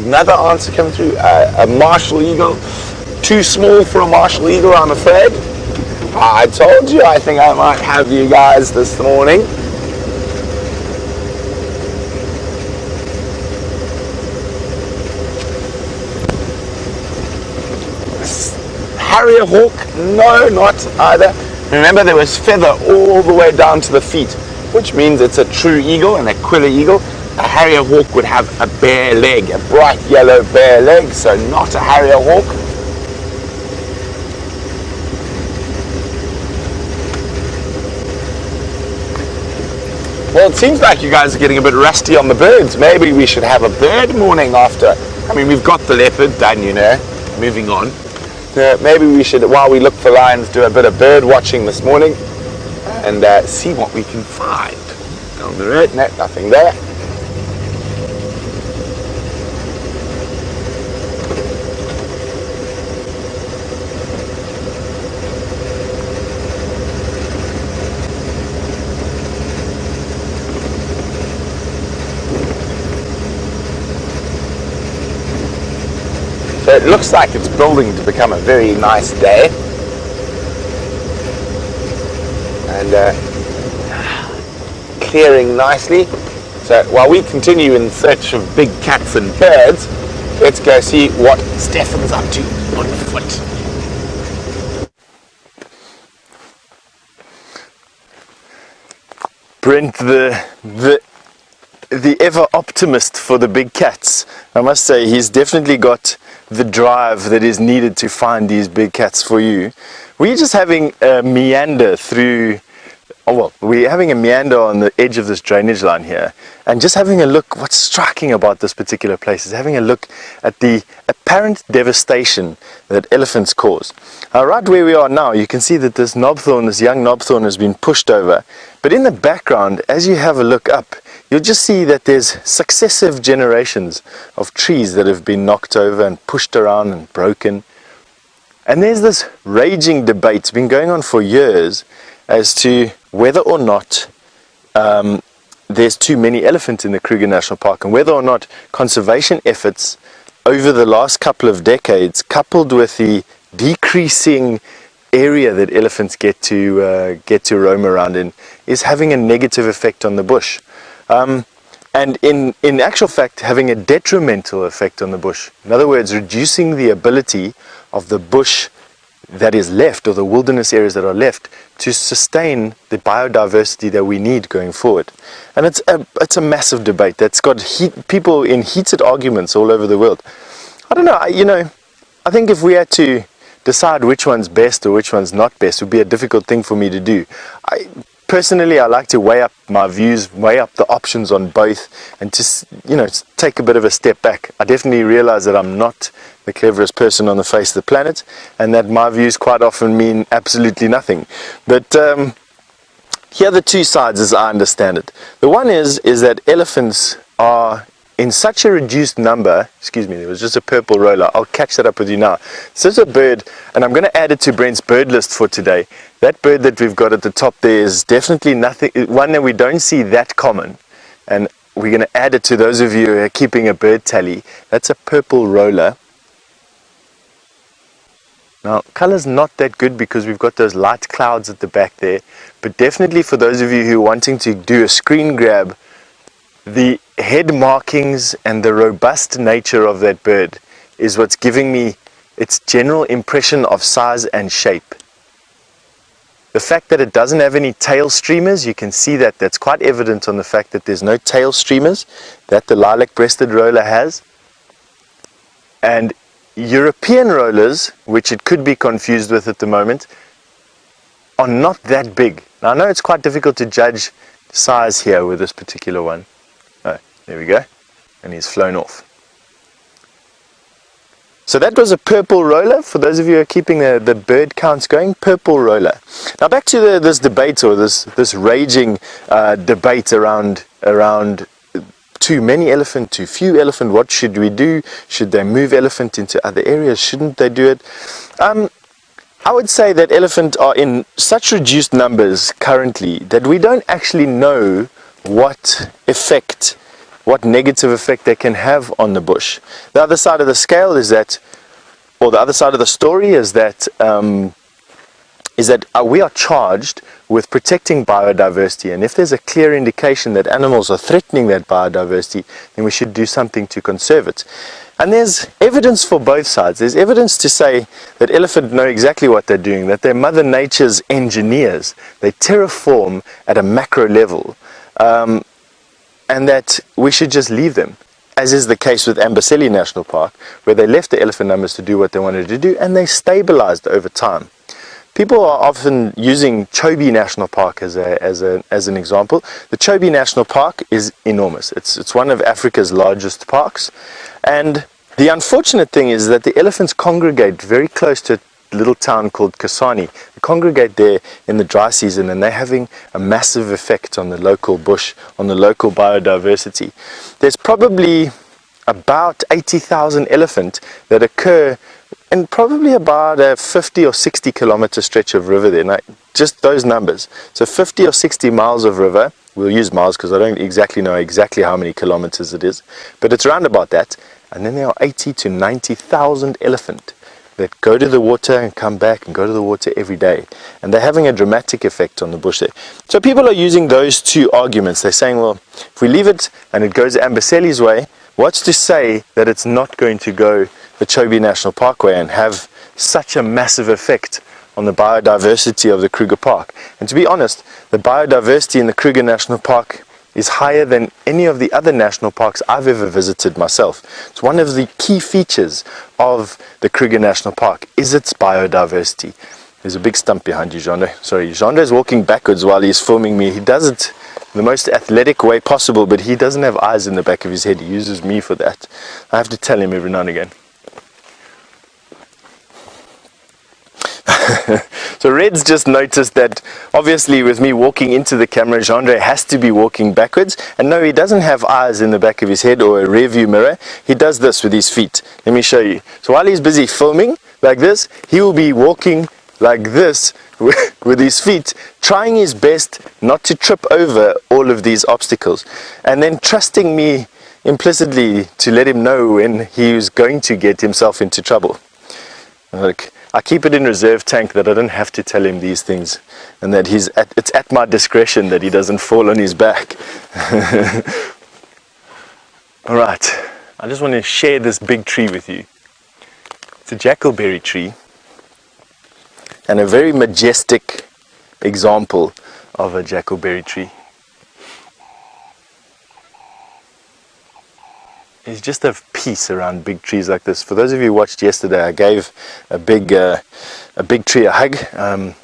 another answer coming through, a martial eagle. Too small for a martial eagle, I'm afraid. I told you, I think I might have you guys this morning. Harrier hawk, no, not either. Remember, there was feather all the way down to the feet, which means it's a true eagle, an aquila eagle. A harrier hawk would have a bare leg, a bright yellow bare leg, so not a harrier hawk. Well, it seems like you guys are getting a bit rusty on the birds. Maybe we should have a bird morning after. I mean, we've got the leopard done, you know, moving on. Maybe we should, while we look for lions, do a bit of bird watching this morning and see what we can find. Down the road, no, nothing there. So it looks like it's building to become a very nice day. and clearing nicely. So while we continue in search of big cats and birds, let's go see what Stefan's up to on foot. Brent, the ever optimist for the big cats. I must say, he's definitely got the drive that is needed to find these big cats for you. We're just having a meander through, we're having a meander on the edge of this drainage line here, and just having a look. What's striking about this particular place is having a look at the apparent devastation that elephants cause. Right where we are now, you can see that this knobthorn, this young knobthorn, has been pushed over. But in the background, as you have a look up, you'll just see that there's successive generations of trees that have been knocked over and pushed around and broken. And there's this raging debate, it's been going on for years, as to whether or not there's too many elephants in the Kruger National Park, and whether or not conservation efforts over the last couple of decades, coupled with the decreasing area that elephants get to roam around in, is having a negative effect on the bush. And in actual fact, having a detrimental effect on the bush. In other words, reducing the ability of the bush that is left, or the wilderness areas that are left, to sustain the biodiversity that we need going forward. And it's a massive debate that's got people in heated arguments all over the world. I don't know, I think if we had to decide which one's best or which one's not best, would be a difficult thing for me to do. Personally, I like to weigh up my views, weigh up the options on both, and just, take a bit of a step back. I definitely realize that I'm not the cleverest person on the face of the planet, and that my views quite often mean absolutely nothing. But here are the two sides as I understand it. The one is that elephants are in such a reduced number. Excuse me, there was just a purple roller. I'll catch that up with you now. So this is a bird, and I'm going to add it to Brent's bird list for today. That bird that we've got at the top there is definitely one that we don't see that common, and we're going to add it to those of you who are keeping a bird tally. That's a purple roller. Now, color's not that good because we've got those light clouds at the back there, but definitely for those of you who are wanting to do a screen grab, the head markings and the robust nature of that bird is what's giving me its general impression of size and shape. The fact that it doesn't have any tail streamers, you can see that's quite evident on the fact that there's no tail streamers that the lilac-breasted roller has. And European rollers, which it could be confused with at the moment, are not that big. Now, I know it's quite difficult to judge size here with this particular one. Oh, there we go. And he's flown off. So that was a purple roller, for those of you who are keeping the bird counts going, purple roller. Now back to this debate, or this raging debate around too many elephant, too few elephant. What should we do? Should they move elephant into other areas? Shouldn't they do it? I would say that elephant are in such reduced numbers currently that we don't actually know what negative effect they can have on the bush. The other side of the scale is that, or the other side of the story is that we are charged with protecting biodiversity, and if there's a clear indication that animals are threatening that biodiversity, then we should do something to conserve it. And there's evidence for both sides. There's evidence to say that elephants know exactly what they're doing, that they're Mother Nature's engineers. They terraform at a macro level, and that we should just leave them, as is the case with Amboseli National Park, where they left the elephant numbers to do what they wanted to do, and they stabilized over time. People are often using Chobe National Park as an example. The Chobe National Park is enormous. It's one of Africa's largest parks, and the unfortunate thing is that the elephants congregate very close to a little town called Kasani. They congregate there in the dry season, and they're having a massive effect on the local bush, on the local biodiversity. There's probably about 80,000 elephant that occur in probably about a 50 or 60 kilometer stretch of river there. Now, just those numbers. So 50 or 60 miles of river. We'll use miles because I don't exactly know how many kilometers it is, but it's around about that. And then there are 80 to 90,000 elephant that go to the water and come back and go to the water every day. And they're having a dramatic effect on the bush there. So people are using those two arguments. They're saying, well, if we leave it and it goes Amboseli's way, what's to say that it's not going to go the Chobe National Parkway and have such a massive effect on the biodiversity of the Kruger Park? And to be honest, the biodiversity in the Kruger National Park is higher than any of the other national parks I've ever visited myself. It's one of the key features of the Kruger National Park is its biodiversity. There's a big stump behind you, Jandre. Sorry, Jandre is walking backwards while he's filming me. He does it the most athletic way possible, but he doesn't have eyes in the back of his head. He uses me for that. I have to tell him every now and again. So Red's just noticed that obviously with me walking into the camera, Jandre has to be walking backwards, and no, he doesn't have eyes in the back of his head or a rear view mirror. He does this with his feet. Let me show you. So while he's busy filming like this, he will be walking like this with his feet, trying his best not to trip over all of these obstacles, and then trusting me implicitly to let him know when he was going to get himself into trouble. Look, I keep it in reserve tank that I don't have to tell him these things, and that it's at my discretion that he doesn't fall on his back. Alright, I just want to share this big tree with you. It's a jackalberry tree, and a very majestic example of a jackalberry tree. It's just a peace around big trees like this. For those of you who watched yesterday, I gave a big tree a hug. Can't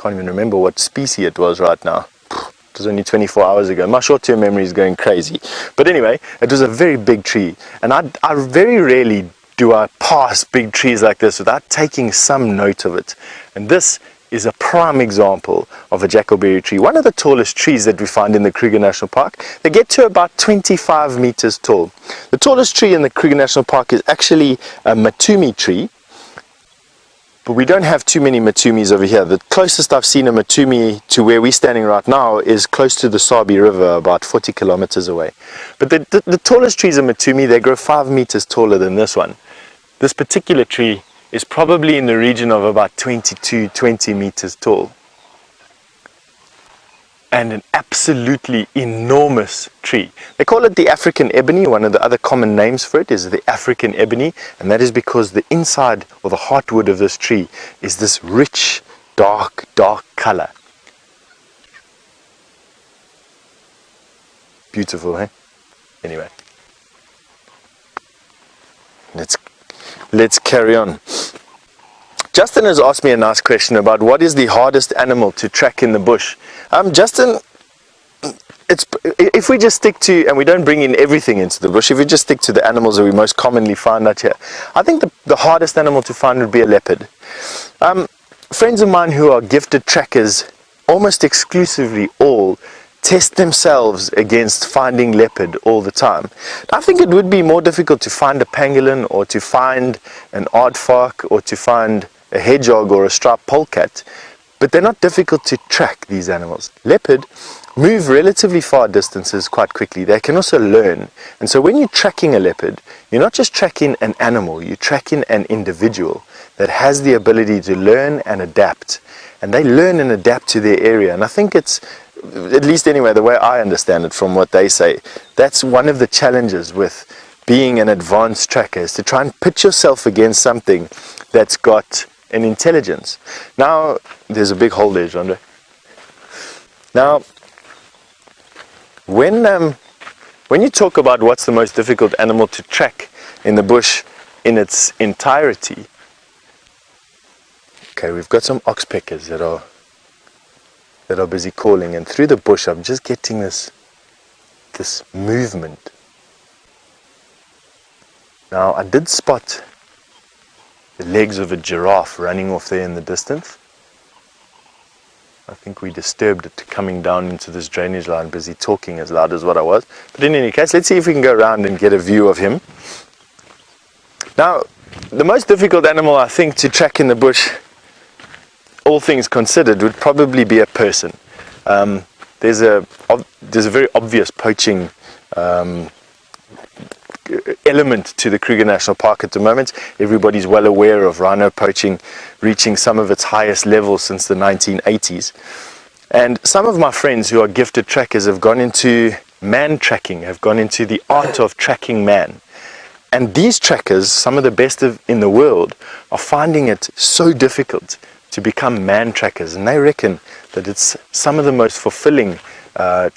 even remember what species it was right now. It was only 24 hours ago. My short-term memory is going crazy. But anyway, it was a very big tree. And I very rarely do I pass big trees like this without taking some note of it. And this is a prime example of a jackalberry tree, one of the tallest trees that we find in the Kruger National Park. They get to about 25 meters tall. The tallest tree in the Kruger National Park is actually a matumi tree, but we don't have too many matumis over here. The closest I've seen a matumi to where we're standing right now is close to the Sabi River, about 40 kilometers away. But the tallest trees in matumi, they grow 5 meters taller than this one. This particular tree is probably in the region of about 20 meters tall. And an absolutely enormous tree. They call it the African ebony. One of the other common names for it is the African ebony, and that is because the inside or the heartwood of this tree is this rich, dark color. Beautiful, eh? Anyway. Let's carry on. Justin has asked me a nice question about what is the hardest animal to track in the bush. Justin, if we just stick to, and we don't bring in everything into the bush, if we just stick to the animals that we most commonly find out here, I think the hardest animal to find would be a leopard. Friends of mine who are gifted trackers, almost exclusively all, test themselves against finding leopard all the time. I think it would be more difficult to find a pangolin or to find an aardvark or to find a hedgehog or a striped polecat, but they're not difficult to track, these animals. Leopard move relatively far distances quite quickly. They can also learn, and so when you're tracking a leopard, you're not just tracking an animal, you're tracking an individual that has the ability to learn and adapt, and they learn and adapt to their area. And I think it's, at least anyway, the way I understand it from what they say, that's one of the challenges with being an advanced tracker, is to try and put yourself against something that's got an intelligence. Now, there's a big hole there, Jandre. Now, when you talk about what's the most difficult animal to track in the bush in its entirety, okay, we've got some oxpeckers that are busy calling, and through the bush I'm just getting this movement. Now, I did spot the legs of a giraffe running off there in the distance. I think we disturbed it coming down into this drainage line, busy talking as loud as what I was. But in any case, let's see if we can go around and get a view of him. Now, the most difficult animal I think to track in the bush, all things considered, would probably be a person. There's a very obvious poaching element to the Kruger National Park at the moment. Everybody's well aware of rhino poaching reaching some of its highest levels since the 1980s. And some of my friends who are gifted trackers have gone into man tracking, have gone into the art of tracking man. And these trackers, some of the best in the world, are finding it so difficult to become man trackers. And they reckon that it's some of the most fulfilling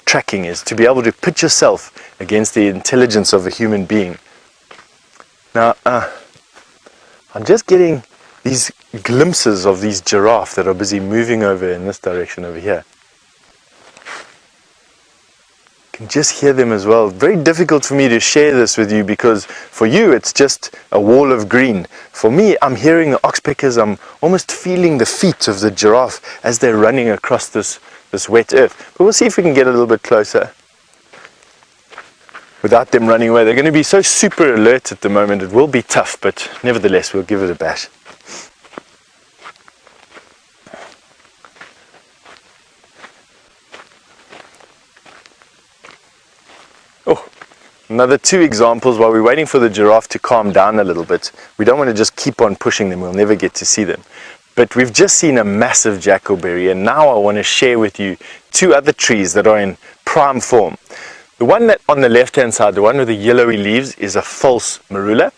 tracking is to be able to put yourself against the intelligence of a human being. Now, I'm just getting these glimpses of these giraffe that are busy moving over in this direction over here. Can just hear them as well. Very difficult for me to share this with you because for you it's just a wall of green. For me, I'm hearing the oxpeckers. I'm almost feeling the feet of the giraffe as they're running across this wet earth. But we'll see if we can get a little bit closer without them running away. They're going to be so super alert at the moment. It will be tough, but nevertheless we'll give it a bash. Another two examples while we're waiting for the giraffe to calm down a little bit. We don't want to just keep on pushing them, we'll never get to see them. But we've just seen a massive jackalberry, and now I want to share with you two other trees that are in prime form. The one that on the left hand side, the one with the yellowy leaves, is a false marula.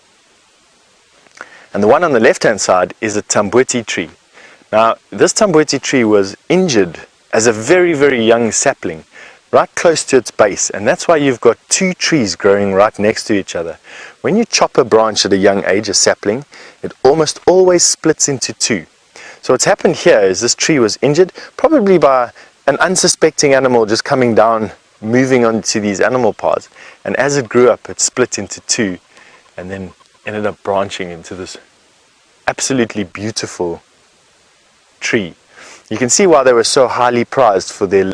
And the one on the left hand side is a tamboti tree. Now this tamboti tree was injured as a very, very young sapling, right close to its base, and that's why you've got two trees growing right next to each other. When you chop a branch at a young age, a sapling, it almost always splits into two. So what's happened here is this tree was injured, probably by an unsuspecting animal just coming down, moving onto these animal paths, and as it grew up it split into two and then ended up branching into this absolutely beautiful tree. You can see why they were so highly prized for their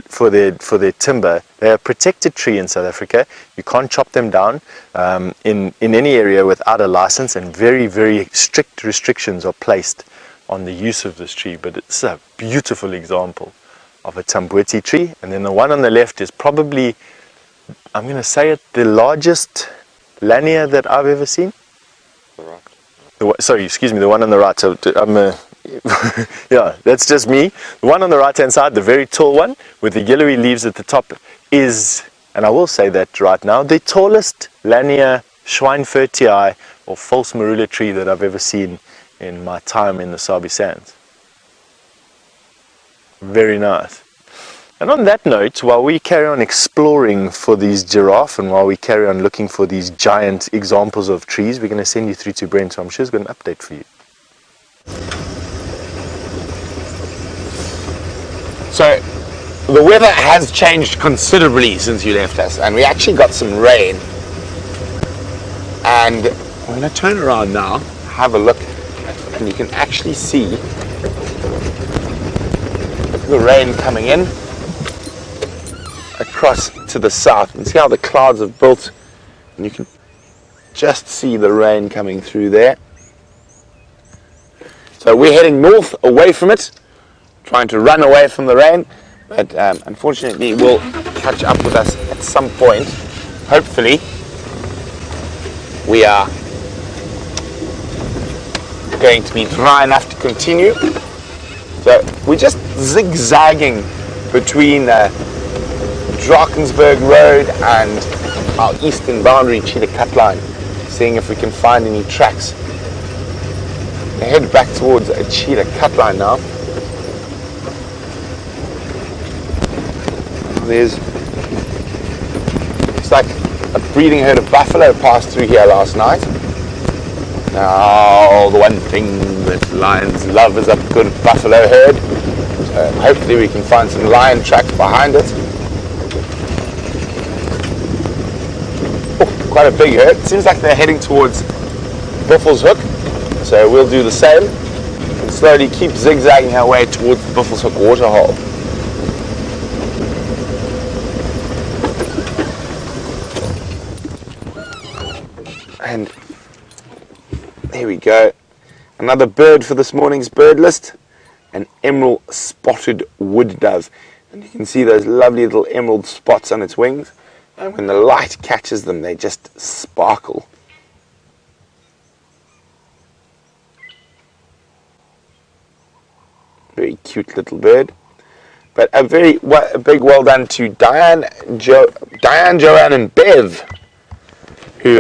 timber. They're a protected tree in South Africa. You can't chop them down in any area without a license, and very, very strict restrictions are placed on the use of this tree. But it's a beautiful example of a tamboti tree. And then the one on the left is probably, I'm going to say it, the largest lanier that I've ever seen. Sorry, excuse me, the one on the right. So yeah, that's just me. The one on the right hand side, the very tall one with the yellowy leaves at the top, is, and I will say that right now, the tallest lanier Schweinfurtii or false marula tree that I've ever seen in my time in the Sabi Sands. Very nice. And on that note, while we carry on exploring for these giraffe and while we carry on looking for these giant examples of trees, we're going to send you through to Brent, so I'm sure he's got an update for you. So the weather has changed considerably since you left us, and we actually got some rain. And I'm going to turn around now, have a look, and you can actually see the rain coming in across to the south. And see how the clouds have built, and you can just see the rain coming through there. So we're heading north away from it, trying to run away from the rain, but unfortunately it will catch up with us at some point. Hopefully we are going to be dry enough to continue. So we're just zigzagging between Drakensberg Road and our eastern boundary Cheetah cut line, seeing if we can find any tracks. We head back towards a Cheetah cut line now. There's, looks like a breeding herd of buffalo passed through here last night. Now, the one thing that lions love is a good buffalo herd. So hopefully we can find some lion tracks behind it. Oh, quite a big herd. Seems like they're heading towards Buffels Hook. So we'll do the same and slowly keep zigzagging our way towards the Buffels Hook waterhole. And there we go. Another bird for this morning's bird list, an emerald spotted wood dove. And you can see those lovely little emerald spots on its wings. And when the light catches them, they just sparkle. Very cute little bird. But a big well done to Diane, Joanne, and Bev, who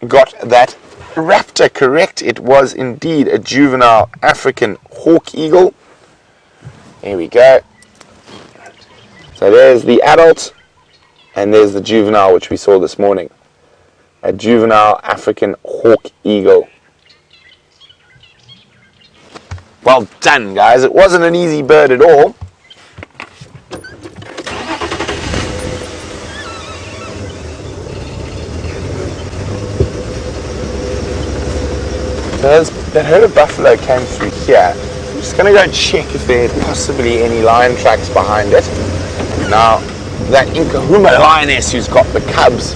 got that raptor correct. It was indeed a juvenile African hawk eagle. There we go. So there's the adult, and there's the juvenile, which we saw this morning. A juvenile African hawk eagle. Well done, guys. It wasn't an easy bird at all. That herd of buffalo came through here. I'm just going to go check if there are possibly any lion tracks behind it. Now, that Inkahuma lioness who's got the cubs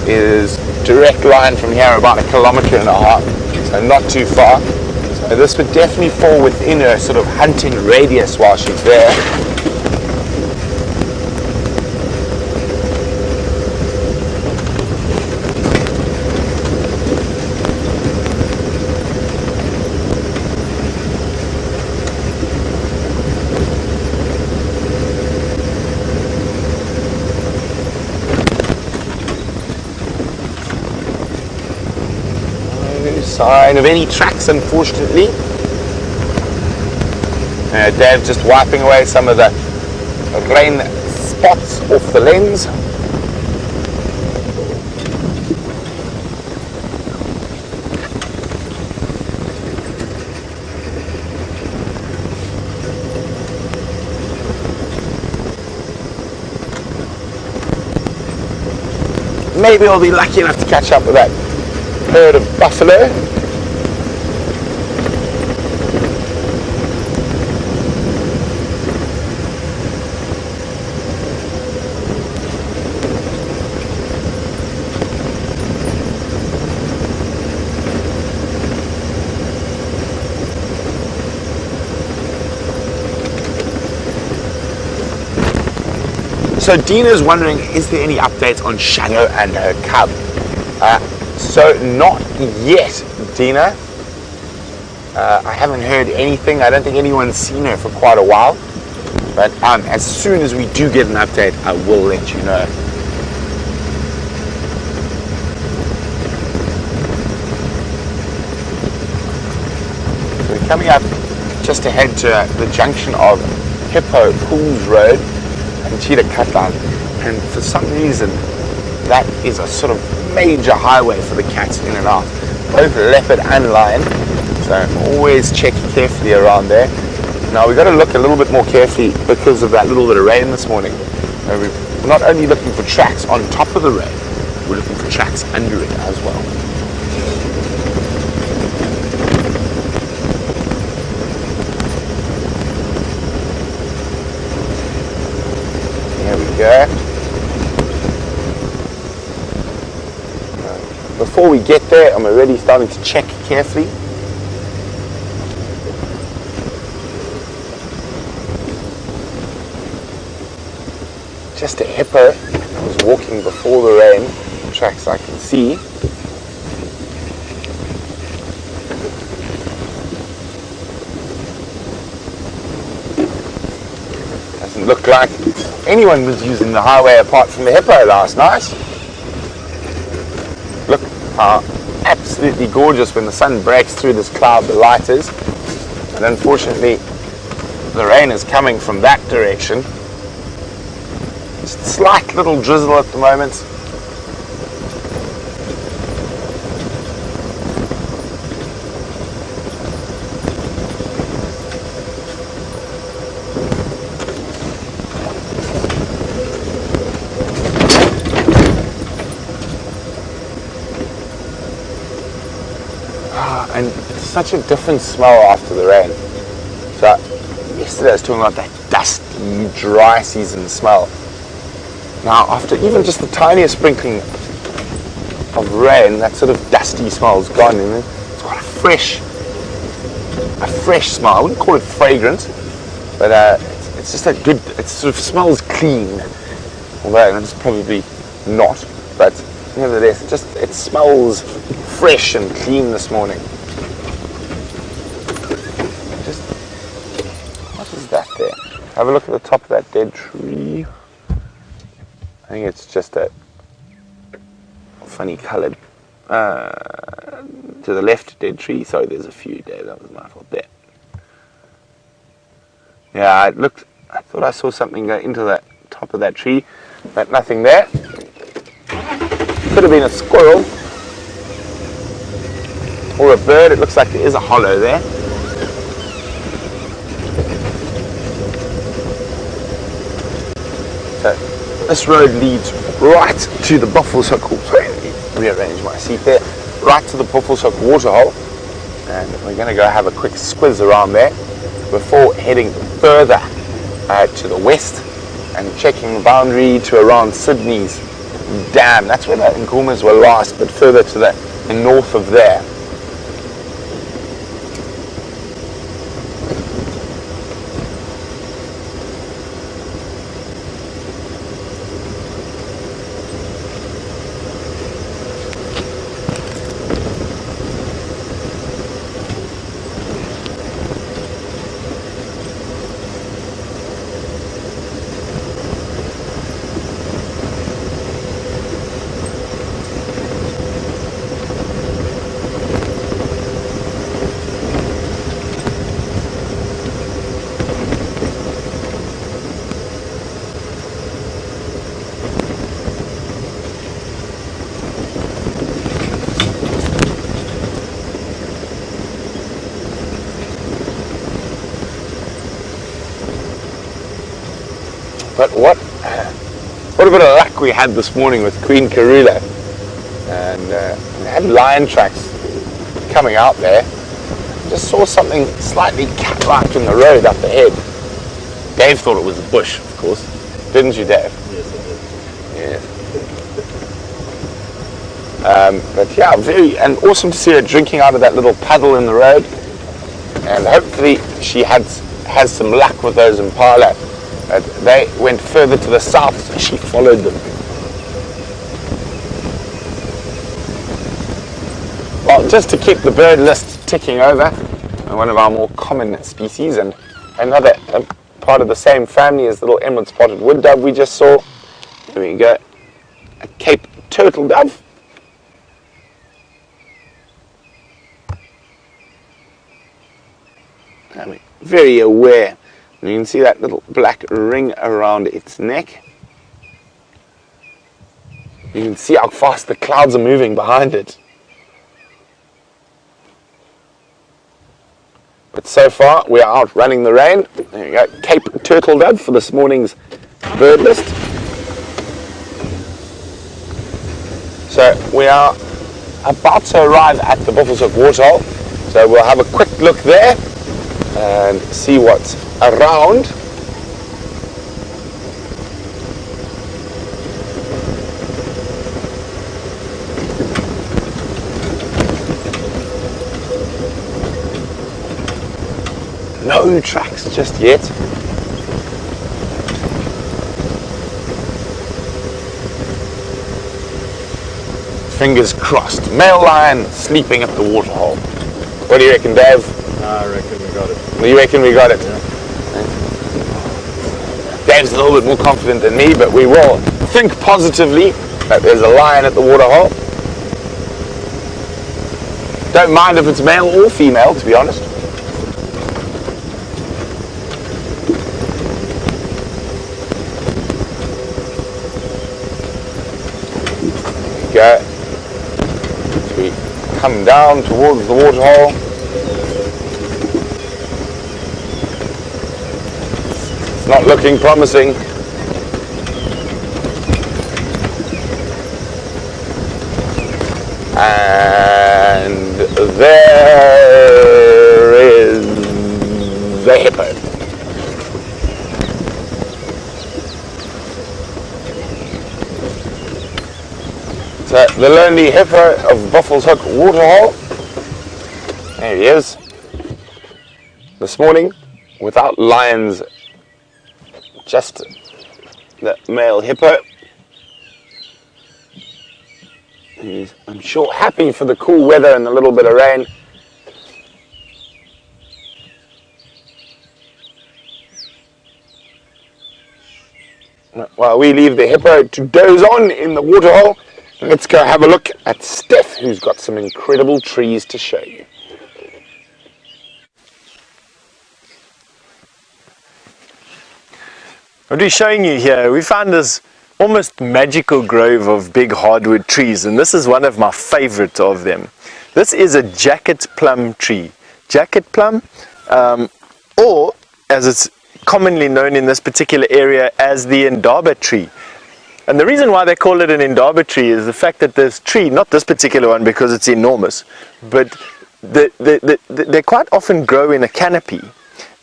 is direct line from here, about 1.5 kilometers, so not too far. So this would definitely fall within her sort of hunting radius while she's there. Sign of any tracks, unfortunately. Dave just wiping away some of the rain spots off the lens. Maybe I'll be lucky enough to catch up with that herd of buffalo. So Dina's wondering, is there any updates on Shadow and her cub? So not yet, Dina. I haven't heard anything. I don't think anyone's seen her for quite a while. But as soon as we do get an update, I will let you know. So we're coming up just ahead to the junction of Hippo Pools Road and Cheetah Cutline. And for some reason, that is a sort of major highway for the cats in and out, both leopard and lion. So always check carefully around there. Now we've got to look a little bit more carefully because of that little bit of rain this morning. We're not only looking for tracks on top of the rain, we're looking for tracks under it as well. There we go. Before we get there, I'm already starting to check carefully. Just a hippo was walking before the rain, tracks I can see. Doesn't look like anyone was using the highway apart from the hippo last night. Look how absolutely gorgeous when the sun breaks through this cloud, the light is. And unfortunately, the rain is coming from that direction. Just a slight little drizzle at the moment. And such a different smell after the rain. So yesterday I was talking about that dusty, dry season smell. Now after even just the tiniest sprinkling of rain, that sort of dusty smell is gone, and it's got a fresh smell. I wouldn't call it fragrant, but it's just a good, it sort of smells clean. Although it's probably not, but nevertheless, it smells fresh and clean this morning. What is that there? Have a look at the top of that dead tree. I think it's just a funny coloured, to the left dead tree. Sorry, there's a few there. That was my fault there. Yeah, I thought I saw something go into the top of that tree, but nothing there. Could have been a squirrel or a bird. It looks like there is a hollow there. So this road leads right to the Buffalo's Hook. Sorry, let me rearrange my seat there. Right to the Buffalo's Hook waterhole, and we're going to go have a quick squiz around there before heading further to the west and checking the boundary to around Sydney's dam. That's where the Ngumas were last, but further to the north of there. But what a bit of luck we had this morning with Queen Karula, and we had lion tracks coming out there. Just saw something slightly cat-like in the road up ahead. Dave thought it was a bush, of course, didn't you, Dave? Yes, Yeah. I did. But yeah, very and awesome to see her drinking out of that little puddle in the road, and hopefully she has some luck with those impala. They went further to the south, so she followed them. Well, just to keep the bird list ticking over, one of our more common species, and another part of the same family as the little emerald spotted wood dove we just saw. There we go, a Cape turtle dove. I'm very aware. And you can see that little black ring around its neck. You can see how fast the clouds are moving behind it. But so far, we are outrunning the rain. There you go, Cape turtle dove for this morning's bird list. So we are about to arrive at the Buffalo's Hook waterhole. So we'll have a quick look there and see what's around. No tracks just yet. Fingers crossed. Male lion sleeping at the waterhole. What do you reckon, Dave? I reckon we got it. You reckon we got it? Yeah. Dave's a little bit more confident than me, but we will think positively that there's a lion at the waterhole. Don't mind if it's male or female, to be honest. There we go. As we come down towards the waterhole. Not looking promising. And there is the hippo. So the lonely hippo of Buffalo's Hook waterhole. There he is. This morning, without lions, just the male hippo. He's, I'm sure, happy for the cool weather and a little bit of rain. While we leave the hippo to doze on in the waterhole, let's go have a look at Steph, who's got some incredible trees to show you. What we're showing you here, we found this almost magical grove of big hardwood trees, and this is one of my favorite of them. This is a jacket plum tree. Jacket plum, or as it's commonly known in this particular area as the Indaba tree. And the reason why they call it an Indaba tree is the fact that this tree, not this particular one because it's enormous, but they quite often grow in a canopy.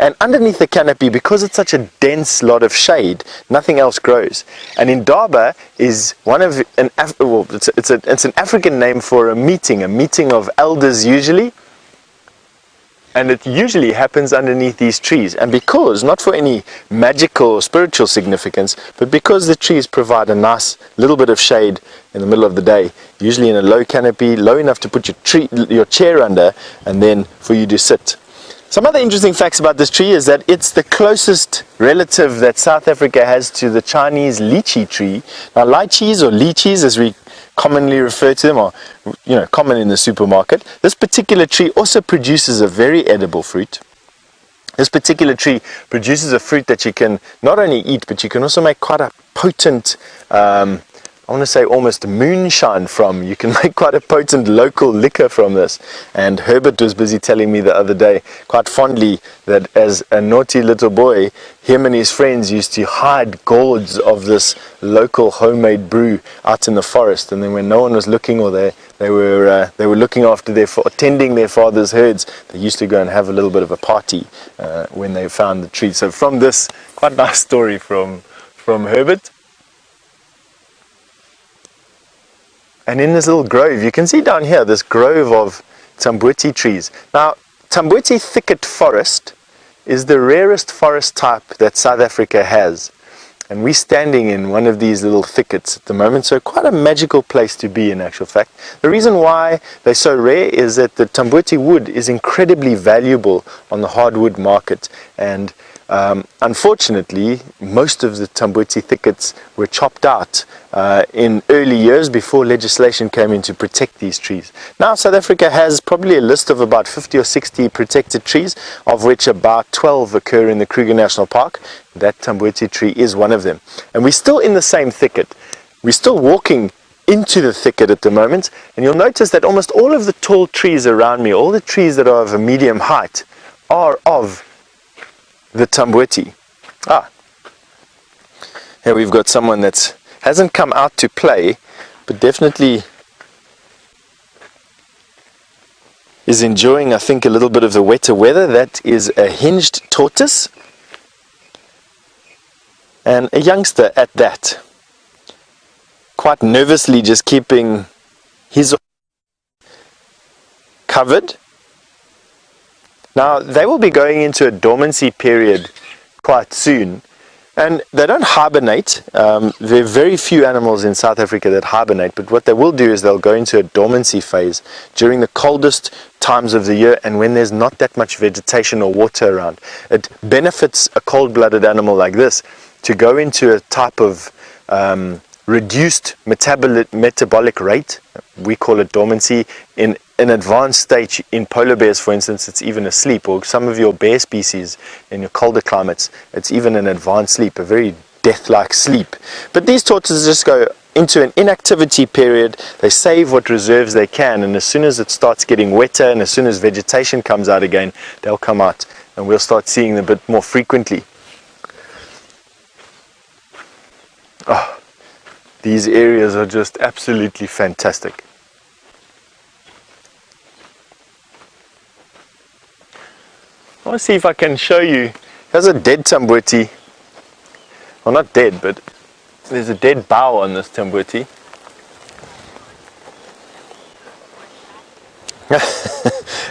And underneath the canopy, because it's such a dense lot of shade, nothing else grows. And Indaba is one of it's an African name for a meeting of elders usually. And it usually happens underneath these trees. And because, not for any magical or spiritual significance, but because the trees provide a nice little bit of shade in the middle of the day, usually in a low canopy, low enough to put your chair under, and then for you to sit. Some other interesting facts about this tree is that it's the closest relative that South Africa has to the Chinese lychee tree. Now, lychees or lychees, as we commonly refer to them, are common in the supermarket. This particular tree also produces a very edible fruit. This particular tree produces a fruit that you can not only eat, but you can also make quite a potent, I want to say almost moonshine from. You can make quite a potent local liquor from this. And Herbert was busy telling me the other day, quite fondly, that as a naughty little boy, him and his friends used to hide gourds of this local homemade brew out in the forest. And then when no one was looking, or they were looking after tending their father's herds, they used to go and have a little bit of a party when they found the tree. So from this, quite nice story from Herbert. And in this little grove, you can see down here this grove of Tamboti trees. Now, Tamboti thicket forest is the rarest forest type that South Africa has. And we're standing in one of these little thickets at the moment, so quite a magical place to be in actual fact. The reason why they're so rare is that the Tamboti wood is incredibly valuable on the hardwood market. And unfortunately, most of the Tamboti thickets were chopped out in early years before legislation came in to protect these trees. Now South Africa has probably a list of about 50 or 60 protected trees, of which about 12 occur in the Kruger National Park. That Tamboti tree is one of them. And we're still in the same thicket. We're still walking into the thicket at the moment, and you'll notice that almost all of the tall trees around me, all the trees that are of a medium height, are of the Tamboti. Here we've got someone that hasn't come out to play, but definitely is enjoying, I think, a little bit of the wetter weather. That is a hinged tortoise, and a youngster at that, quite nervously just keeping his covered. Now, they will be going into a dormancy period quite soon, and they don't hibernate. There are very few animals in South Africa that hibernate, but what they will do is they'll go into a dormancy phase during the coldest times of the year and when there's not that much vegetation or water around. It benefits a cold-blooded animal like this to go into a type of reduced metabolic rate. We call it dormancy. In an advanced stage, in polar bears, for instance, it's even asleep, or some of your bear species in your colder climates, it's even an advanced sleep, a very death-like sleep. But these tortoises just go into an inactivity period. They save what reserves they can, and as soon as it starts getting wetter and as soon as vegetation comes out again, they'll come out and we'll start seeing them a bit more frequently. These areas are just absolutely fantastic. I want to see if I can show you. There's a dead Tamboti. Well, not dead, but there's a dead bough on this Tamboti.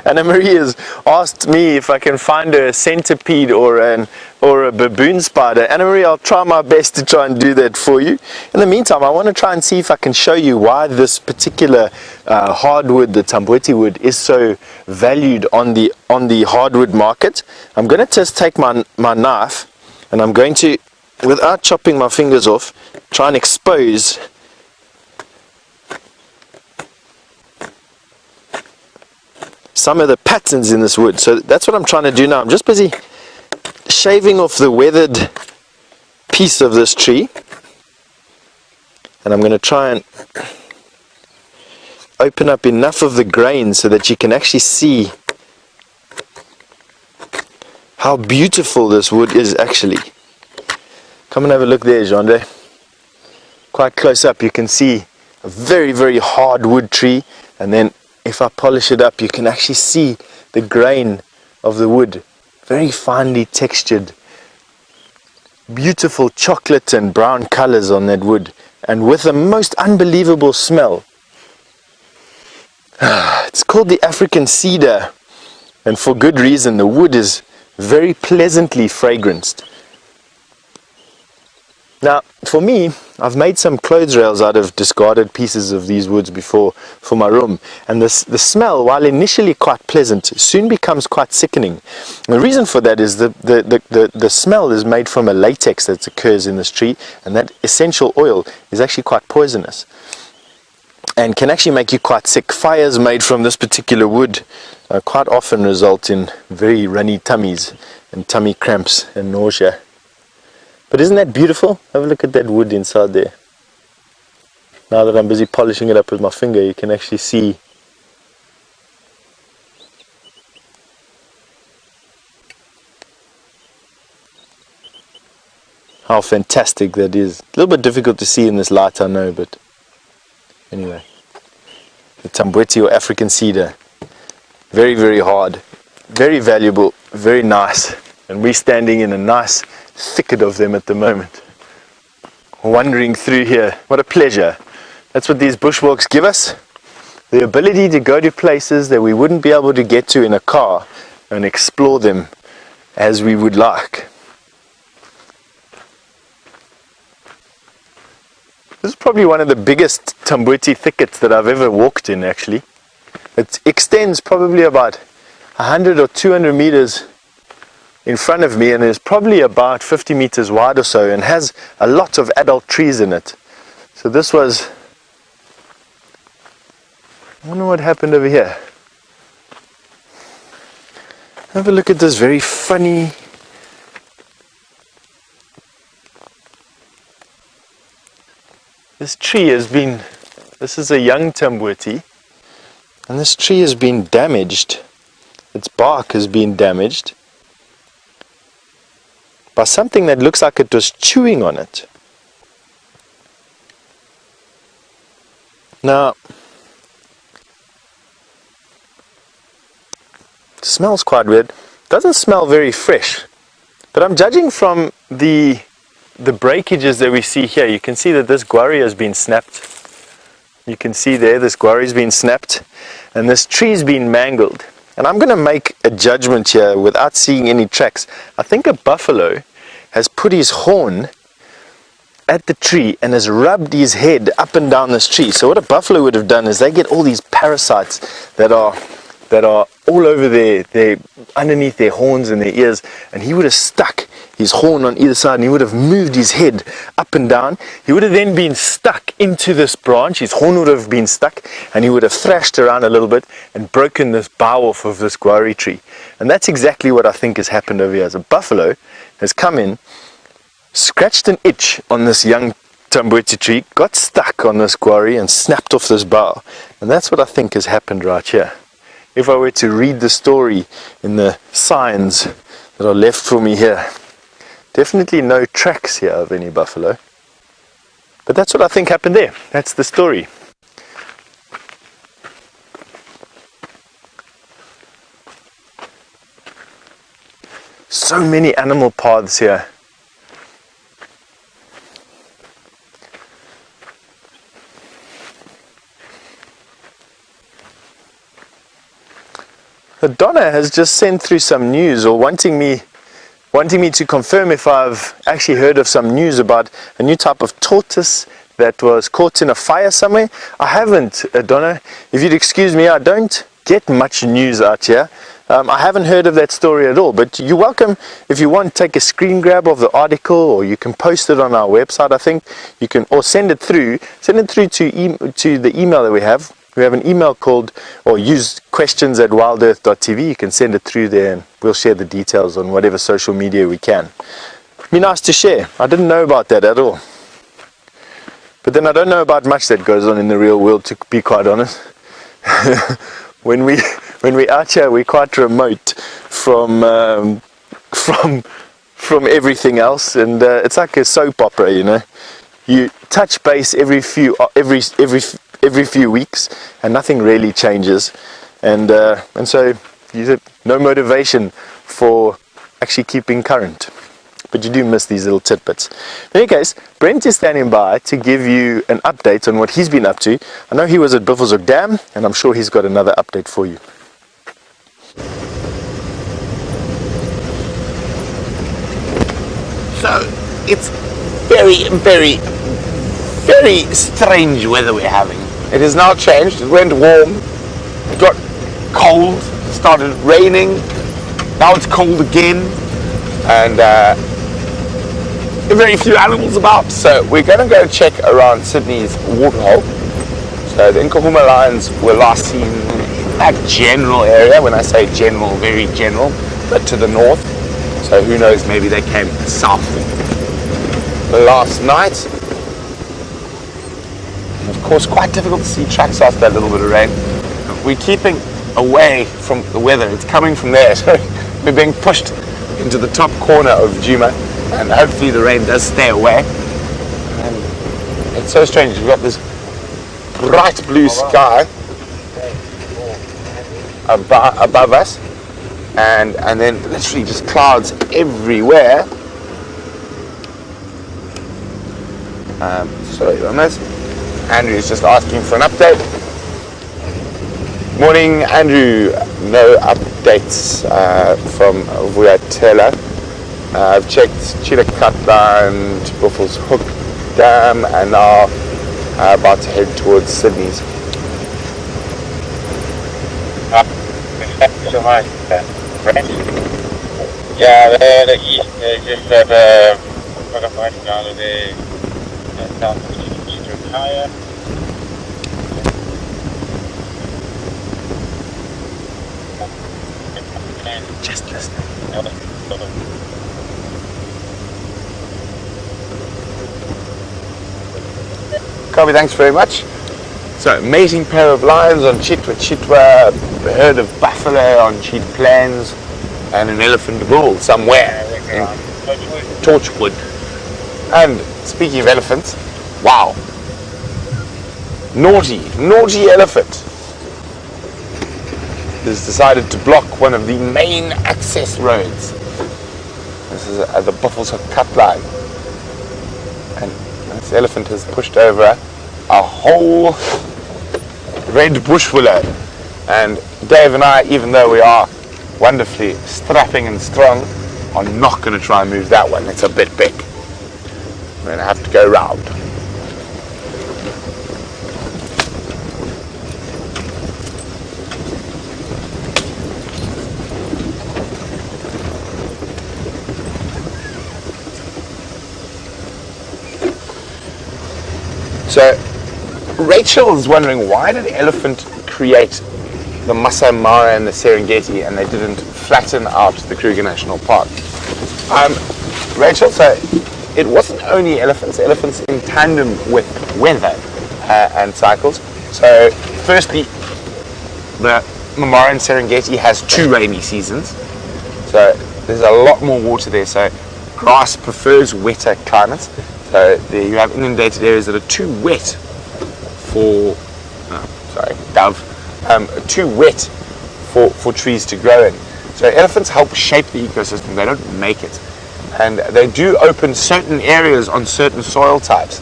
Anna Marie has asked me if I can find a centipede or a baboon spider. Anna Marie, I'll try my best to try and do that for you. In the meantime, I want to try and see if I can show you why this particular hardwood, the Tambweti wood, is so valued on the hardwood market. I'm going to just take my knife, and I'm going to, without chopping my fingers off, try and expose some of the patterns in this wood. So that's what I'm trying to do now. I'm just busy shaving off the weathered piece of this tree, and I'm going to try and open up enough of the grain so that you can actually see how beautiful this wood is actually. Come and have a look there, Jean. Quite close up you can see a very, very hard wood tree, and then if I polish it up you can actually see the grain of the wood, very finely textured, beautiful chocolate and brown colors on that wood, and with the most unbelievable smell. It's called the African cedar, and for good reason. The wood is very pleasantly fragranced. Now, for me, I've made some clothes rails out of discarded pieces of these woods before for my room, and the smell, while initially quite pleasant, soon becomes quite sickening. And the reason for that is the smell is made from a latex that occurs in this tree, and that essential oil is actually quite poisonous and can actually make you quite sick. Fires made from this particular wood quite often result in very runny tummies and tummy cramps and nausea. But isn't that beautiful? Have a look at that wood inside there. Now that I'm busy polishing it up with my finger, you can actually see how fantastic that is. A little bit difficult to see in this light, I know, but anyway. The Tambweti or African cedar. Very, very hard. Very valuable. Very nice. And we're standing in a nice thicket of them at the moment, wandering through here. What a pleasure. That's what these bushwalks give us, the ability to go to places that we wouldn't be able to get to in a car and explore them as we would like. This is probably one of the biggest Tambweti thickets that I've ever walked in, actually. It extends probably about 100 or 200 meters in front of me, and is probably about 50 meters wide or so, and has a lot of adult trees in it. So this was, I wonder what happened over here. Have a look at this very funny this tree has been, this is a young Tambweti, and this tree has been damaged. Its bark has been damaged by something that looks like it was chewing on it. Now, it smells quite weird. Doesn't smell very fresh, but I'm judging from the breakages that we see here. You can see that this guarri has been snapped. You can see there, this guarri has been snapped, and this tree's been mangled. And I'm going to make a judgment here without seeing any tracks. I think a buffalo has put his horn at the tree and has rubbed his head up and down this tree. So what a buffalo would have done is they get all these parasites that are all over their underneath their horns and their ears, and he would have stuck his horn on either side, and he would have moved his head up and down. He would have then been stuck into this branch. His horn would have been stuck, and he would have thrashed around a little bit and broken this bough off of this guarri tree. And that's exactly what I think has happened over here. As a buffalo has come in, scratched an itch on this young Tambweti tree, got stuck on this guarri and snapped off this bough. And that's what I think has happened right here. If I were to read the story in the signs that are left for me here, definitely no tracks here of any buffalo. But that's what I think happened there. That's the story. So many animal paths here. Donna has just sent through some news, or wanting me to confirm if I've actually heard of some news about a new type of tortoise that was caught in a fire somewhere. I haven't, Donna. If you'd excuse me, I don't get much news out here. I haven't heard of that story at all, but you're welcome. If you want, take a screen grab of the article, or you can post it on our website, I think. You can, or send it through to the email that we have. We have an email called, or use questions@WildEarthTV. You can send it through there and we'll share the details on whatever social media we can. Be nice to share. I didn't know about that at all. But then I don't know about much that goes on in the real world, to be quite honest. When we're out here, we're quite remote from everything else, and it's like a soap opera, you know. You touch base every few weeks, and nothing really changes, and so you have no motivation for actually keeping current. But you do miss these little tidbits. In any case, Brent is standing by to give you an update on what he's been up to. I know he was at Buffelshoek Dam, and I'm sure he's got another update for you. So it's very, very, very strange weather we're having. It has now changed. It went warm, it got cold, started raining, now it's cold again, and very few animals about. So we're going to go check around Sydney's waterhole. So the Nkahuma lions were last seen in that general area. When I say general, very general, but to the north. So who knows, maybe they came south last night. And of course, quite difficult to see tracks after that little bit of rain. We're keeping away from the weather. It's coming from there. So we're being pushed into the top corner of Djuma, and hopefully the rain does stay away. And it's so strange. We've got this bright blue sky above us, and then literally just clouds everywhere. Sorry on this. Andrew is just asking for an update. Morning, Andrew. No updates from Vuyatela. I've checked Cheetah and Buffelshoek Dam, and now about to head towards Sydney's. So hi, Brent. Yeah, the east, just have a fighting down to the south higher. Just listening. Kobe, thanks very much. So, amazing pair of lions on Cheetah, a herd of buffalo on Cheetah Plains, and an elephant bull somewhere in Torchwood. And speaking of elephants, wow, naughty elephant has decided to block one of the main access roads. This is at the Buffelshoek cut line, and this elephant has pushed over a whole red bush willow. And Dave and I, even though we are wonderfully strapping and strong, are not going to try and move that one. It's a bit big. We're going to have to go round. So Rachel is wondering, why did the elephant create the Masai Mara and the Serengeti and they didn't flatten out the Kruger National Park? Rachel, so it wasn't only elephants in tandem with weather and cycles. So firstly, the Mara and Serengeti has 2 rainy seasons. So there's a lot more water there. So grass prefers wetter climates. So there you have inundated areas that are too wet for, too wet for trees to grow in. So elephants help shape the ecosystem, they don't make it. And they do open certain areas on certain soil types.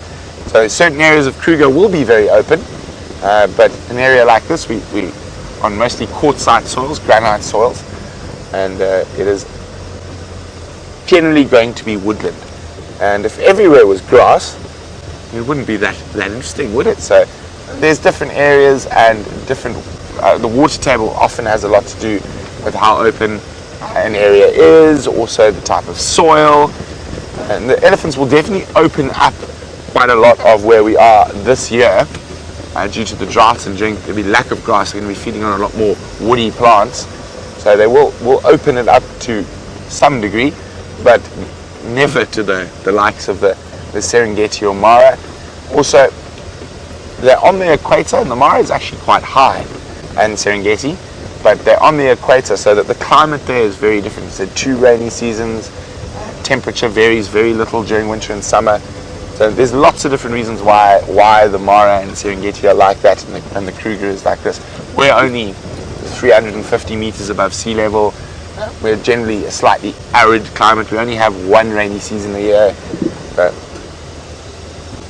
So certain areas of Kruger will be very open, but an area like this, we on mostly quartzite soils, granite soils, and it is generally going to be woodland. And if everywhere was grass, it wouldn't be that interesting, would it? So there's different areas and different, the water table often has a lot to do with how open an area is, also the type of soil, and the elephants will definitely open up quite a lot of where we are this year due to the drought and during the lack of grass. They're going to be feeding on a lot more woody plants, so they will open it up to some degree, but never to the likes of the Serengeti or Mara. Also, they're on the equator, and the Mara is actually quite high, and Serengeti, but they're on the equator, so that the climate there is very different. So 2 rainy seasons, temperature varies very little during winter and summer. So there's lots of different reasons why the Mara and Serengeti are like that, and the Kruger is like this. We're only 350 meters above sea level. We're generally a slightly arid climate. We only have 1 rainy season a year. But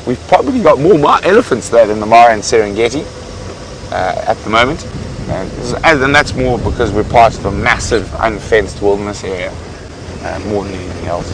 we've probably got more elephants there than the Mara and Serengeti at the moment. And that's more because we're part of a massive unfenced wilderness area more than anything else.